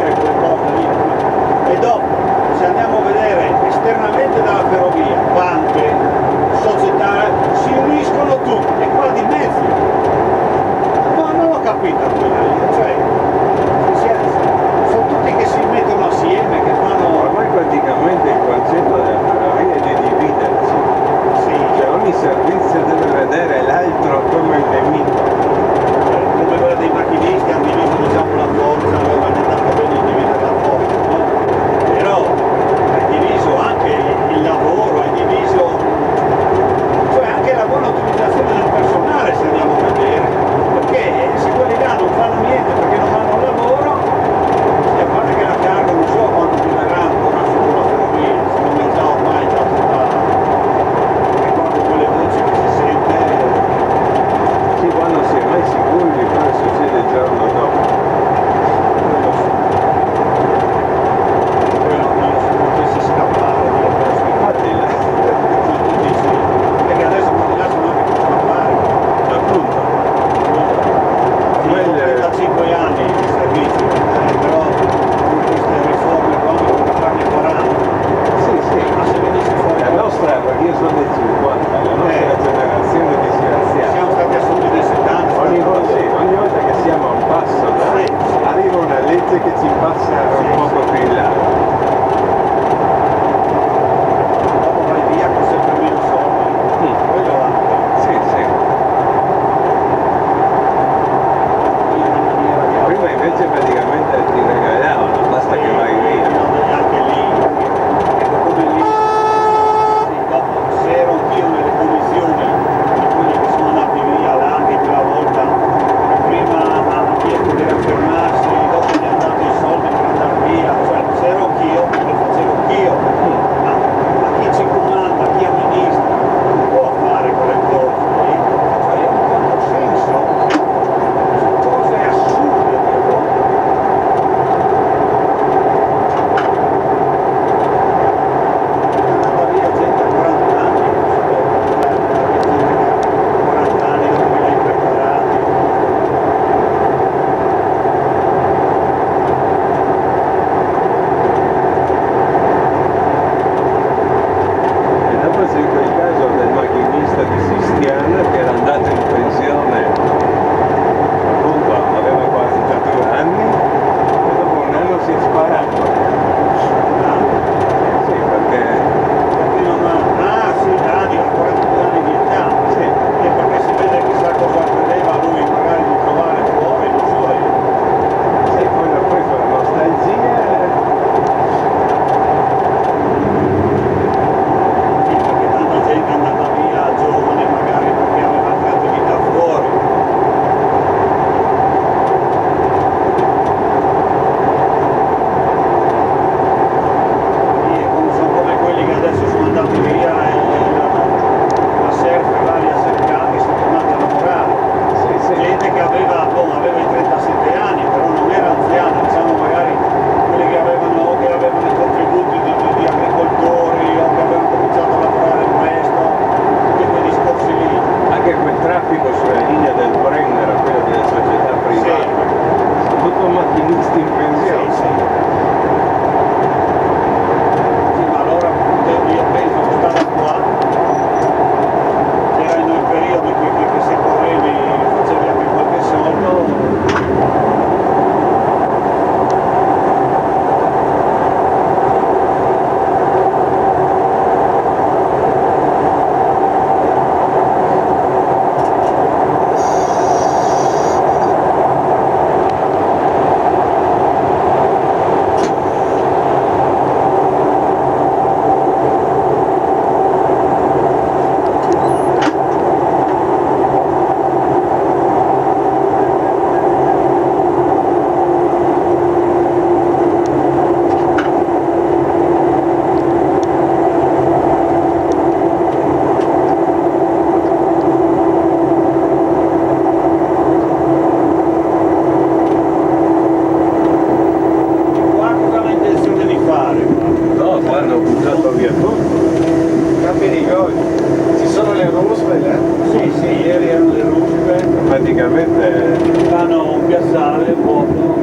del vuoto.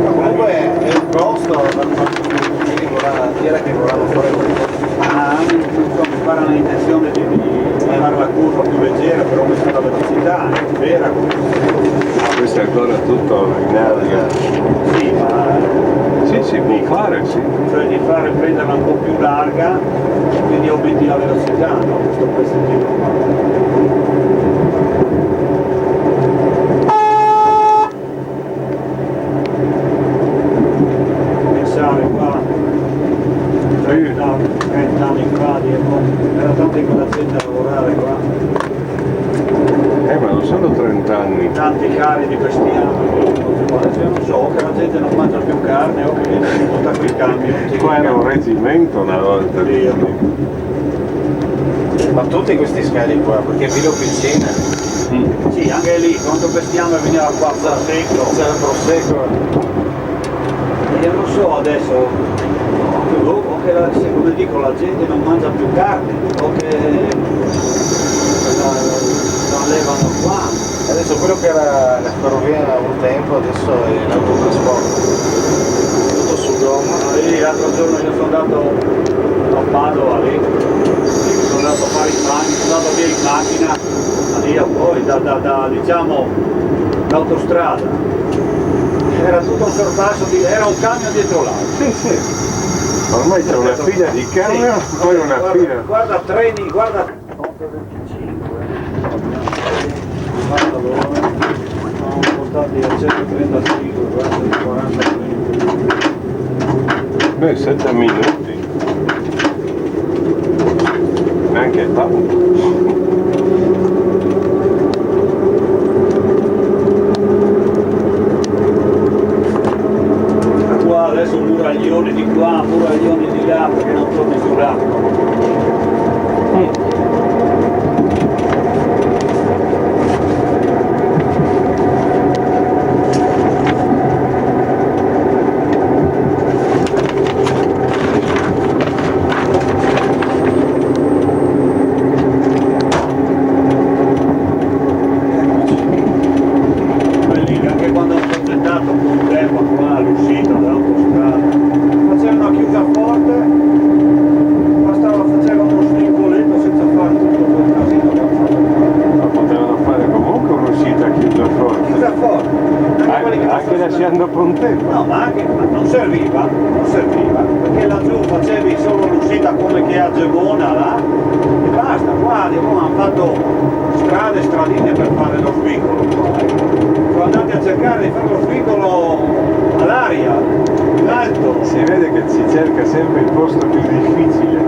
Ma comunque è un costo chi era che volevano fare questo? Mi pare l'intenzione di fare la curva più leggera per aumentare la velocità, è vera. Questo è ancora tutto in aria. Sì, ma Sì, si può fare, sì. cioè di fare prenderla un po' più larga, quindi aumenti la velocità, no? Questo pezzettino qua. Qua 30 anni fa era tanto con la gente a lavorare qua, Ma non sono 30 anni. tanti cari di bestiame, non so che la gente non mangia più carne o che viene tutta quei cambio. Qua era un reggimento una volta lì. Ma tutti questi scali qua, perché Vilo Piccina Sì, anche lì, quando bestiame veniva qua prosecco. c'è il prosecco. Io non so adesso, o che come dico la gente non mangia più carne, o che la levano qua. Adesso quello che era la ferrovia un tempo, adesso è l'autotrasporto. Tutto su gomma. Lì l'altro giorno io sono andato a Padova lì, sono andato a fare i bagni, sono andato via in macchina, lì a poi da diciamo l'autostrada. Era tutto un sorpasso, era un camion dietro l'altro. Sì, sì. Ormai c'è una fila di camion, Sì, poi una guarda, fila. guarda treni, guarda 25. Guarda loro, sono portati a 135, guarda 40 minuti. Beh, 7 minuti. Neanche tanto. Adesso muraglioni di qua, muraglioni di là, perché non torni sull'acqua. Anche quando ho progettato un tempo qua l'uscita dall'autostrada, facevano una chiusa forte, facevano uno svincoletto senza fare tutto quel casino che hanno fatto. Ma potevano fare comunque un'uscita chiusa forte. Chiusa forte, anche quelli che Anche lasciando Pontevo. no, ma non serviva, perché laggiù facevi solo l'uscita come che a Gemona là, e basta, qua hanno fatto strade, stradine per fare lo svincolo qua. Sono andati a cercare di fare lo svincolo all'aria, in alto. Si vede che si cerca sempre il posto più difficile,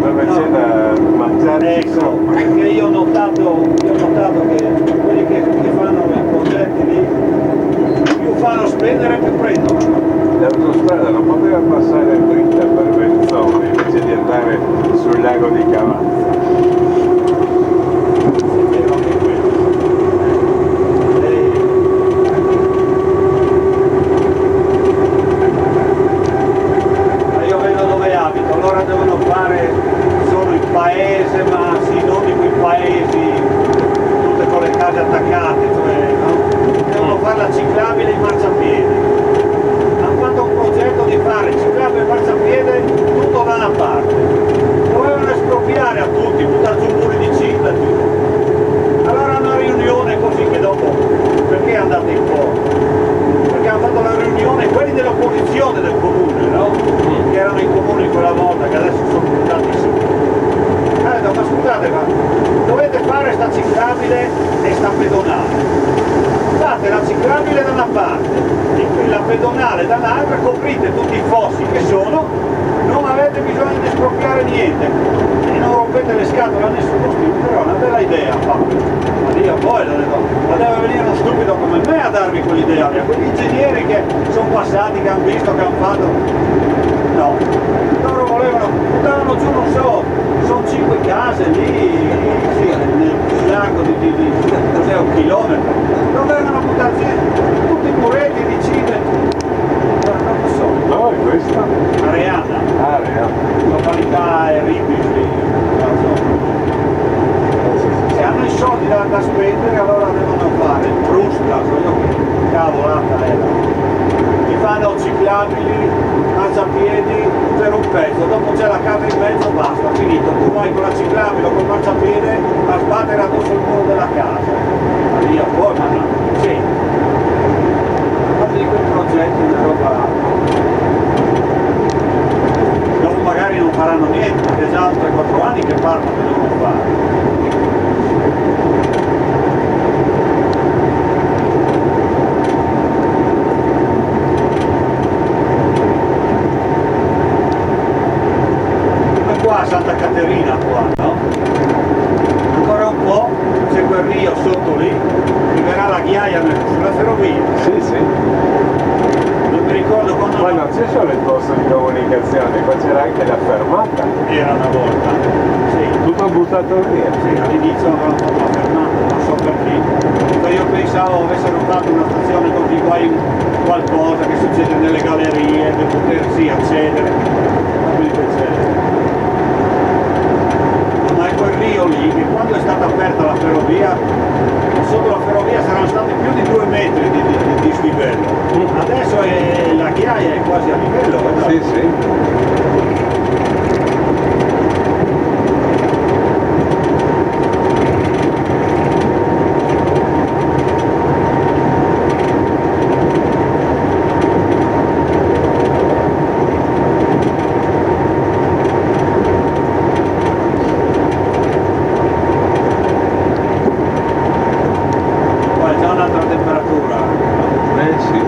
dove No. c'è da mangiare Ecco, sopra. perché io ho notato che quelli che fanno i progetti lì, più fanno spendere più prendono. L'autostrada non poteva passare dritta per Belzona invece di andare sul lago di Cavazza. Io vedo dove abito, allora devono fare solo il paese, ma sì, non di quei paesi, tutte con le case attaccate, cioè, no? Devono fare la ciclabile in marciapiede. Hanno fatto un progetto di fare ciclabile in marciapiede tutto da una parte. Dovevano espropriare a tutti, buttare giù muri di cicla e tutto. Allora una riunione così che dopo, perché è andata in porto? Perché hanno fatto la riunione quelli dell'opposizione del comune, no? Che erano i comuni quella volta, che adesso sono buttati su. Ma scusate, ma dovete fare sta ciclabile e sta pedonale. Fate la ciclabile da una parte e la pedonale dall'altra, coprite tutti i fossi che sono, non avete bisogno di espropriare niente e non rompete le scatole a nessuno, però è una bella idea, ma lì a voi ma deve venire uno stupido come me a darvi quell'idea, quegli ingegneri che sono passati, che hanno visto, che hanno fatto, no, loro volevano, buttavano giù, non so, sono 5 case lì, sì, nel lago di cos'è, 1 chilometro, non vengono buttati tutti i muretti di cime, non lo so. No, è questa? Areana, Area. località Ribisi, se hanno i soldi da spendere allora devono fare frusta, cavolata era. Ti fanno ciclabili, marciapiedi per un pezzo, dopo c'è la casa in mezzo, basta, finito. Tu vai con la ciclabile o col marciapiede a sbattere addosso il muro della casa. Ma io poi, ma no, sì. Fate di quei progetti una roba. Dopo magari non faranno niente, perché già 3-4 anni che parlano che devono fare. Qua a Santa Caterina qua, no? Ancora un po', c'è quel rio sotto lì, arriverà la ghiaia sulla ferrovia. Sì, sì. Non mi ricordo quando Ma non c'è solo il posto di comunicazione, qua c'era anche la fermata. era una volta. Sì, Tutto buttato via. sì, all'inizio avevano fatto la fermata, non so perché. Ma io pensavo avessero fatto una stazione così qua qualcosa che succede nelle gallerie, per potersi accedere. Quindi c'è. Ma è quel rio lì che quando è stata aperta la ferrovia, sotto la ferrovia saranno stati più di 2 metri di slivello. Adesso la ghiaia è quasi a livello, no? Sì, sì. Qua è già un'altra temperatura. Sì.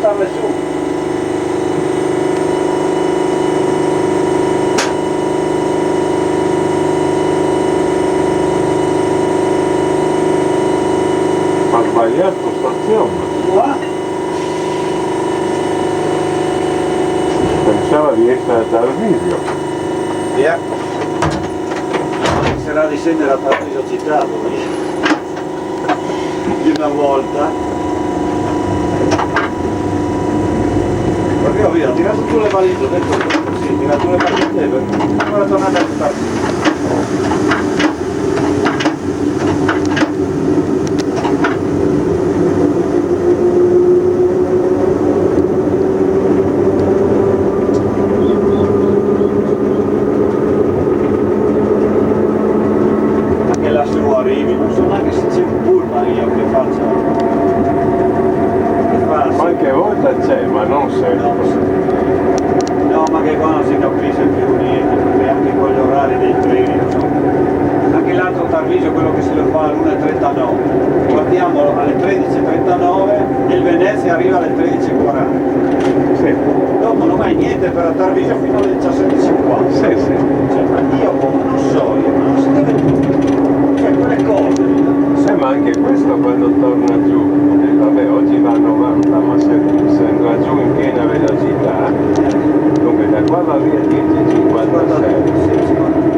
portarle su. Ha sbagliato stazione. Qua? Pensava di essere a Tarvisio. Via. Sarà di scendere a Tarvisio città di una volta. Perché ho visto, ho tirato giù le valigie, ho detto sì, ho tirato le valigie perché ora tornate a Tarvisio. Anche lassù arrivi, non so neanche se c'è un pullman io che faccia. Che fa? Qualche volta c'è, ma non sempre. No, ma che qua non si capisce più niente, perché anche con gli orari dei treni, non so. Anche l'altro Tarvisio, quello che se lo fa alle 1.39. Partiamo alle 13.39 e il Venezia arriva alle 13.40. Sì, Dopo non hai niente per Tarvisio fino alle 17.50. sì, sì. Cioè, ma io non so, io non si deve. Cioè, quelle cose. Ma anche questo quando torna giù, vabbè oggi va a 90, ma se va giù in piena velocità, dunque da qua va via 10,56.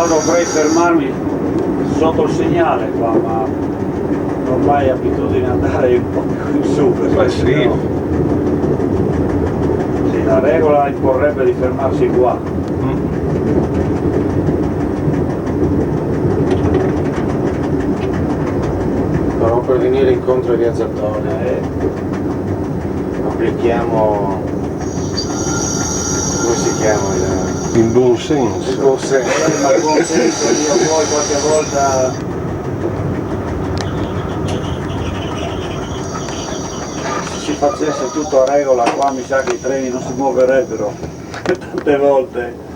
Dovrei fermarmi sotto il segnale qua, ma ormai è abitudine ad andare un po' più in su. Ma sì. No. Sì, la regola imporrebbe di fermarsi qua. Stiamo per venire incontro a Via Zattone. Applichiamo. Come si chiama? Il buon Il senso. buon senso. Ma buon senso io poi qualche volta se si facesse tutto a regola qua mi sa che i treni non si muoverebbero tante volte.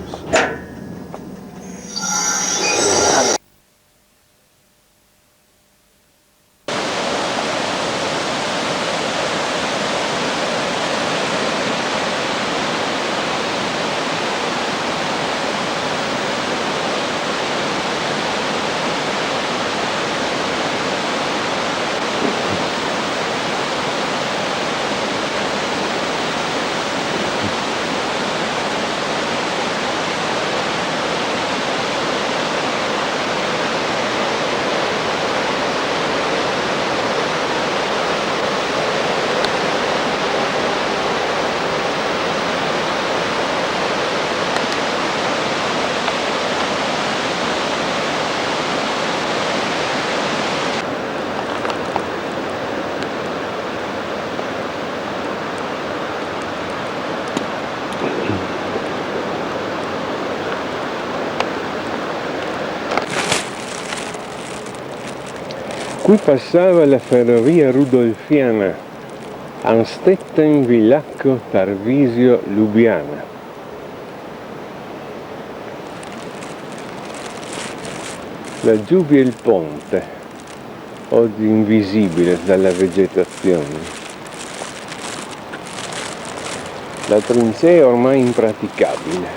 Qui passava la ferrovia rudolfiana Amstetten-Villacco Tarvisio-Lubiana. Laggiù vi è il ponte, oggi invisibile dalla vegetazione. La trincea è ormai impraticabile,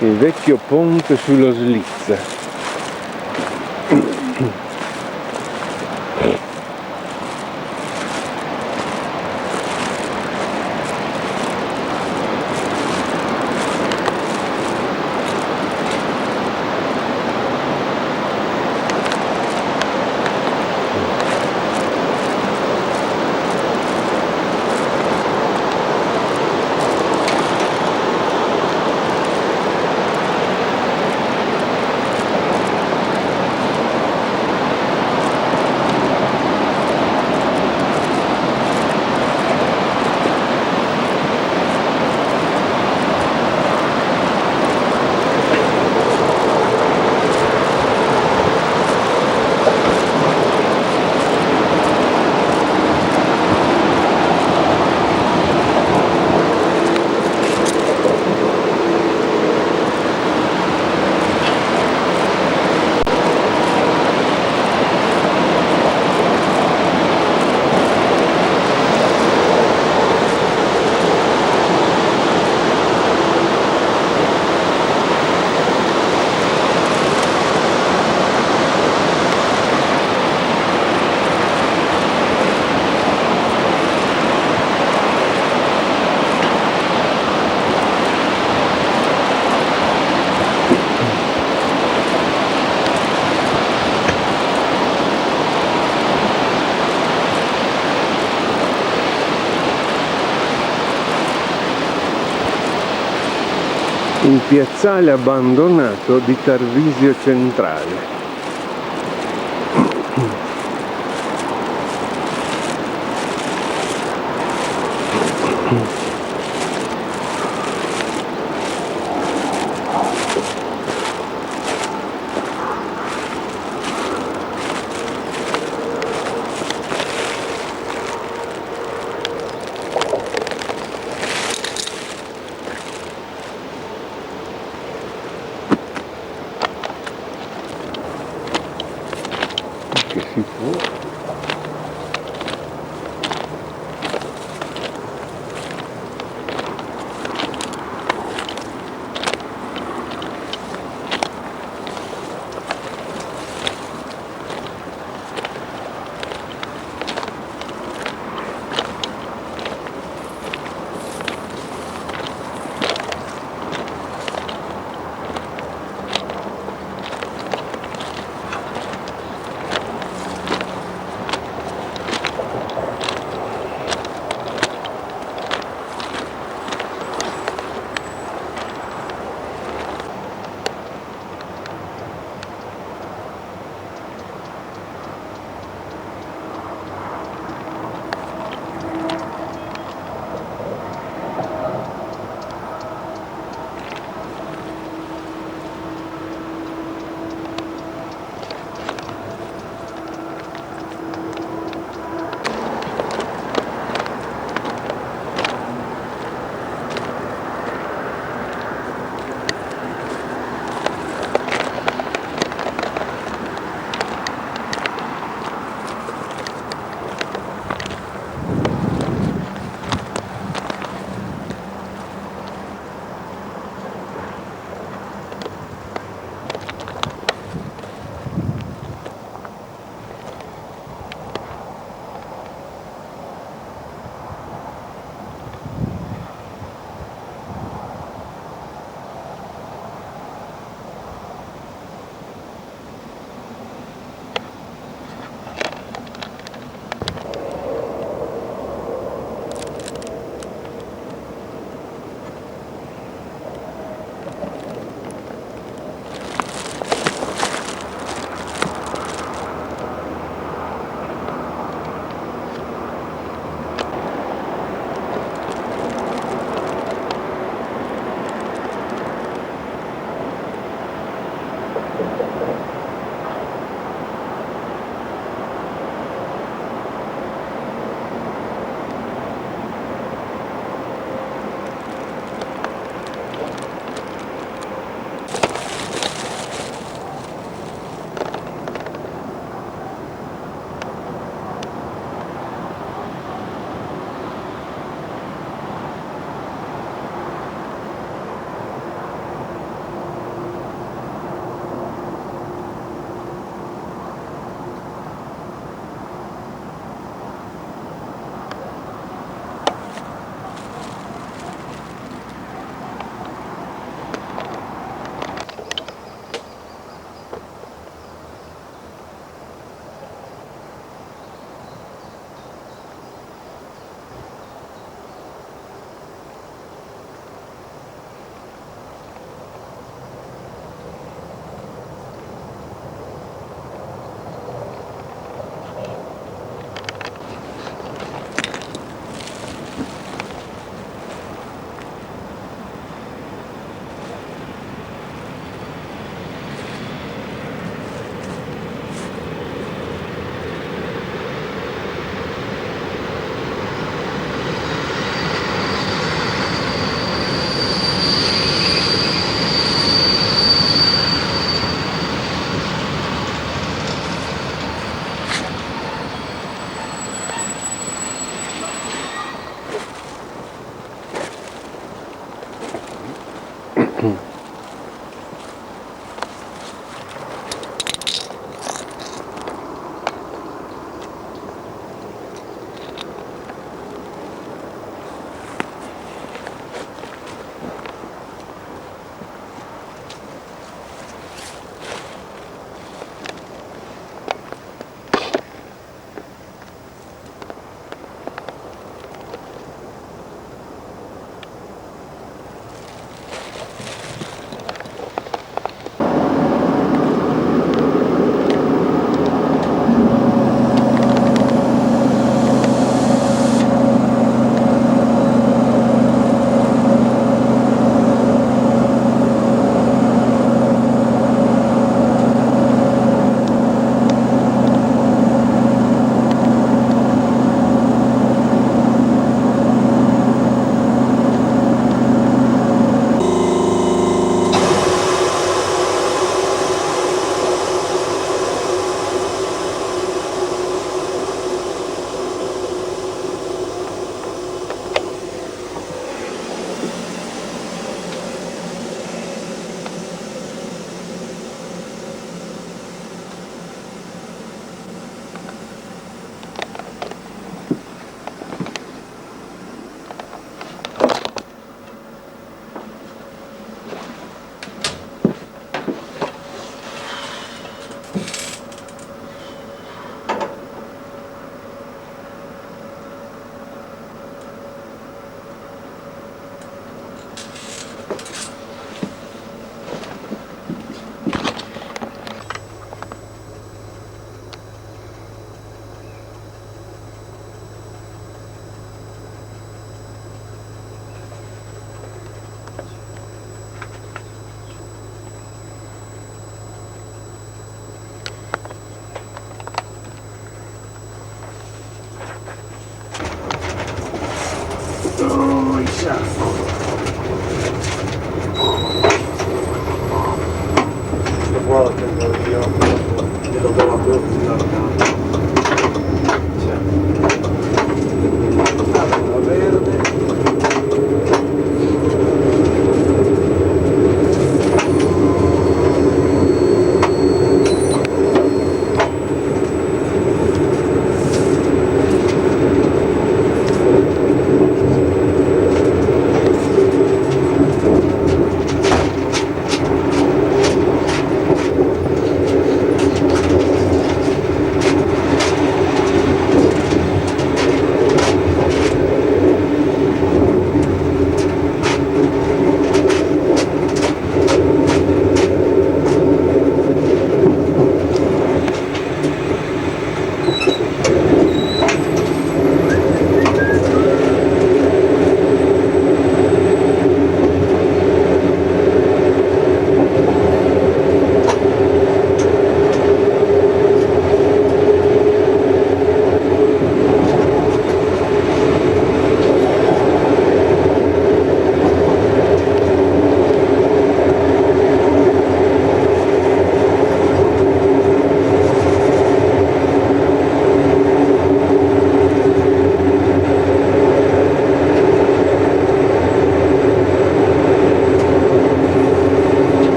il vecchio ponte sullo Slizza. Il piazzale abbandonato di Tarvisio Centrale. Che si può.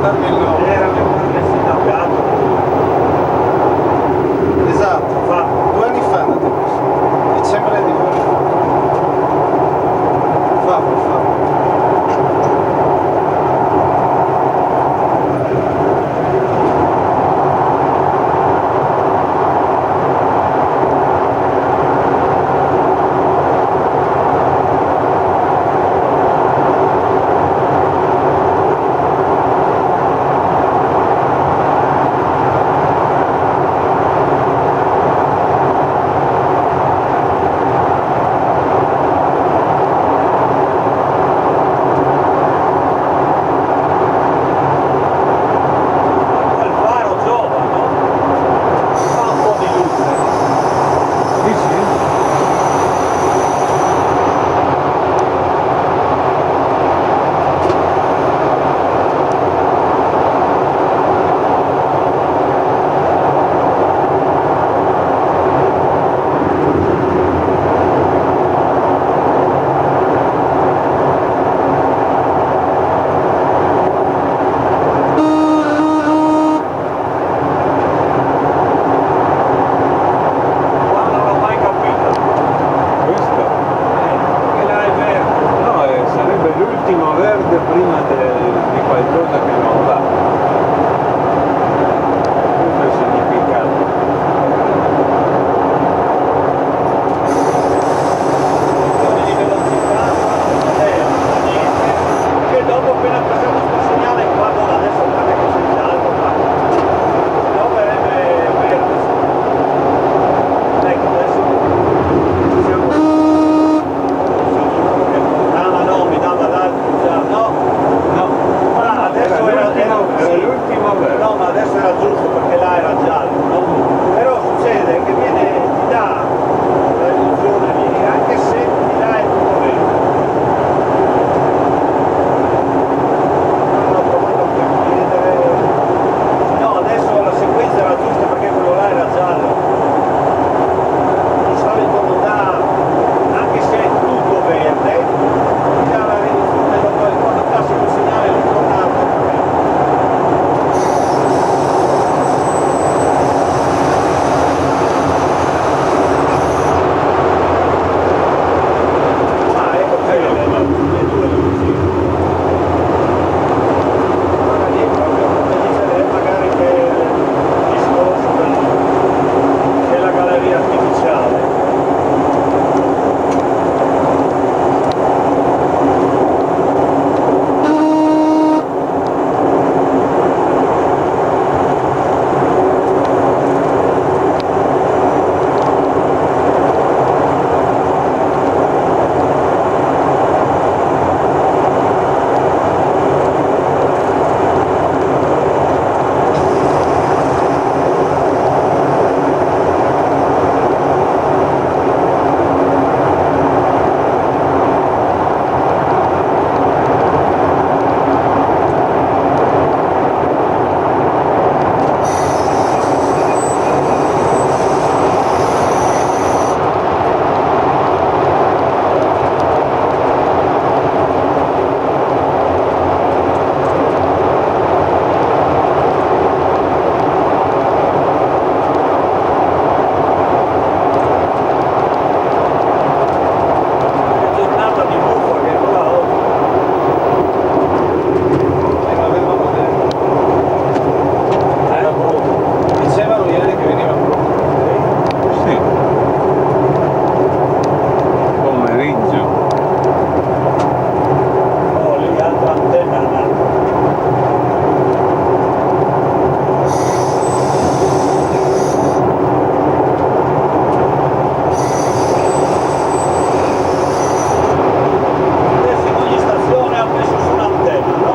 guardarmi il nome. Era mio padre sindacato. Esatto, Fa 2 anni fa è andato così. Dicembre di 2 anni fa. Fa. quel faro giova, no? Fa un po' di luce. Sì, sì. Ma non l'ho mai capito. Questo? Che là è verde. No, sarebbe l'ultimo verde prima di qualcosa che non va. Questo è il significato. Questione di velocità, niente. Che dopo appena passiamo sto segnale quando adesso guarda che c'è giallo, ma no verrebbe verde. Ecco adesso siamo no, mi dava l'altro già, no, ma adesso Era l'ultimo verde. no, ma adesso era giusto perché là era giallo, no? Però succede che ti dà l'illusione di anche se di là è tutto verde. Ho provato anche a chiedere. No, adesso la sequenza era giusta perché quello là era giallo. Di solito non dà, anche se è tutto verde, ti dà la riduzione dopo quando passi il segnale ritorna a tutto verde. Ma ecco le due luci. Guarda lì proprio come dice magari che il discorso della galleria artificiale. Che giornata di buffa che qua oggi. L'avevamo detto. Era brutto. Dicevano ieri che veniva brutto. Sì. Pomeriggio. Oh, lì altra antenna è andata. Adesso in ogni stazione ha messo su un'antenna, no?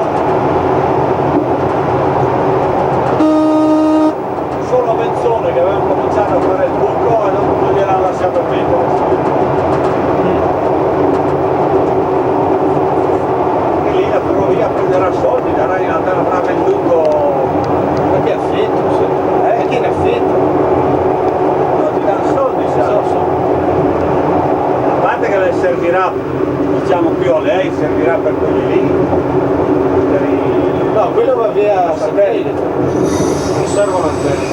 Solo a Venzone che avevano cominciato a fare il buco e dopo non gliel'hanno lasciato mettere. E lì la ferrovia prenderà soldi, avrà venduto. Ma che affitto, sì. Chi ne affitto? Non ti danno soldi, sai? A parte che le servirà, diciamo più a lei, servirà per quelli lì. Per i... No, quello quello va via a satellite, non servono antenne.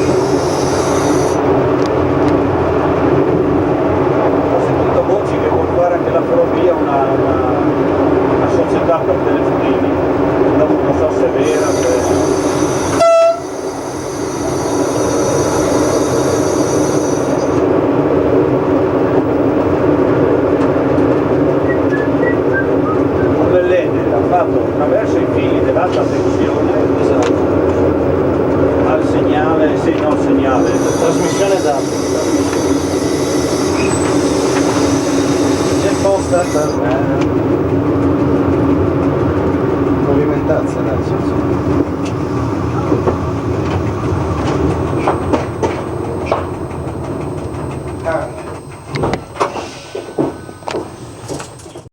Ho sentito voci che vuol fare anche la ferrovia una società per telefonini. Non so se è vera, attraverso i fili dell'alta tensione al segnale, sì, no, segnale, Trasmissione dati. C'è posta per movimentazione, nel senso.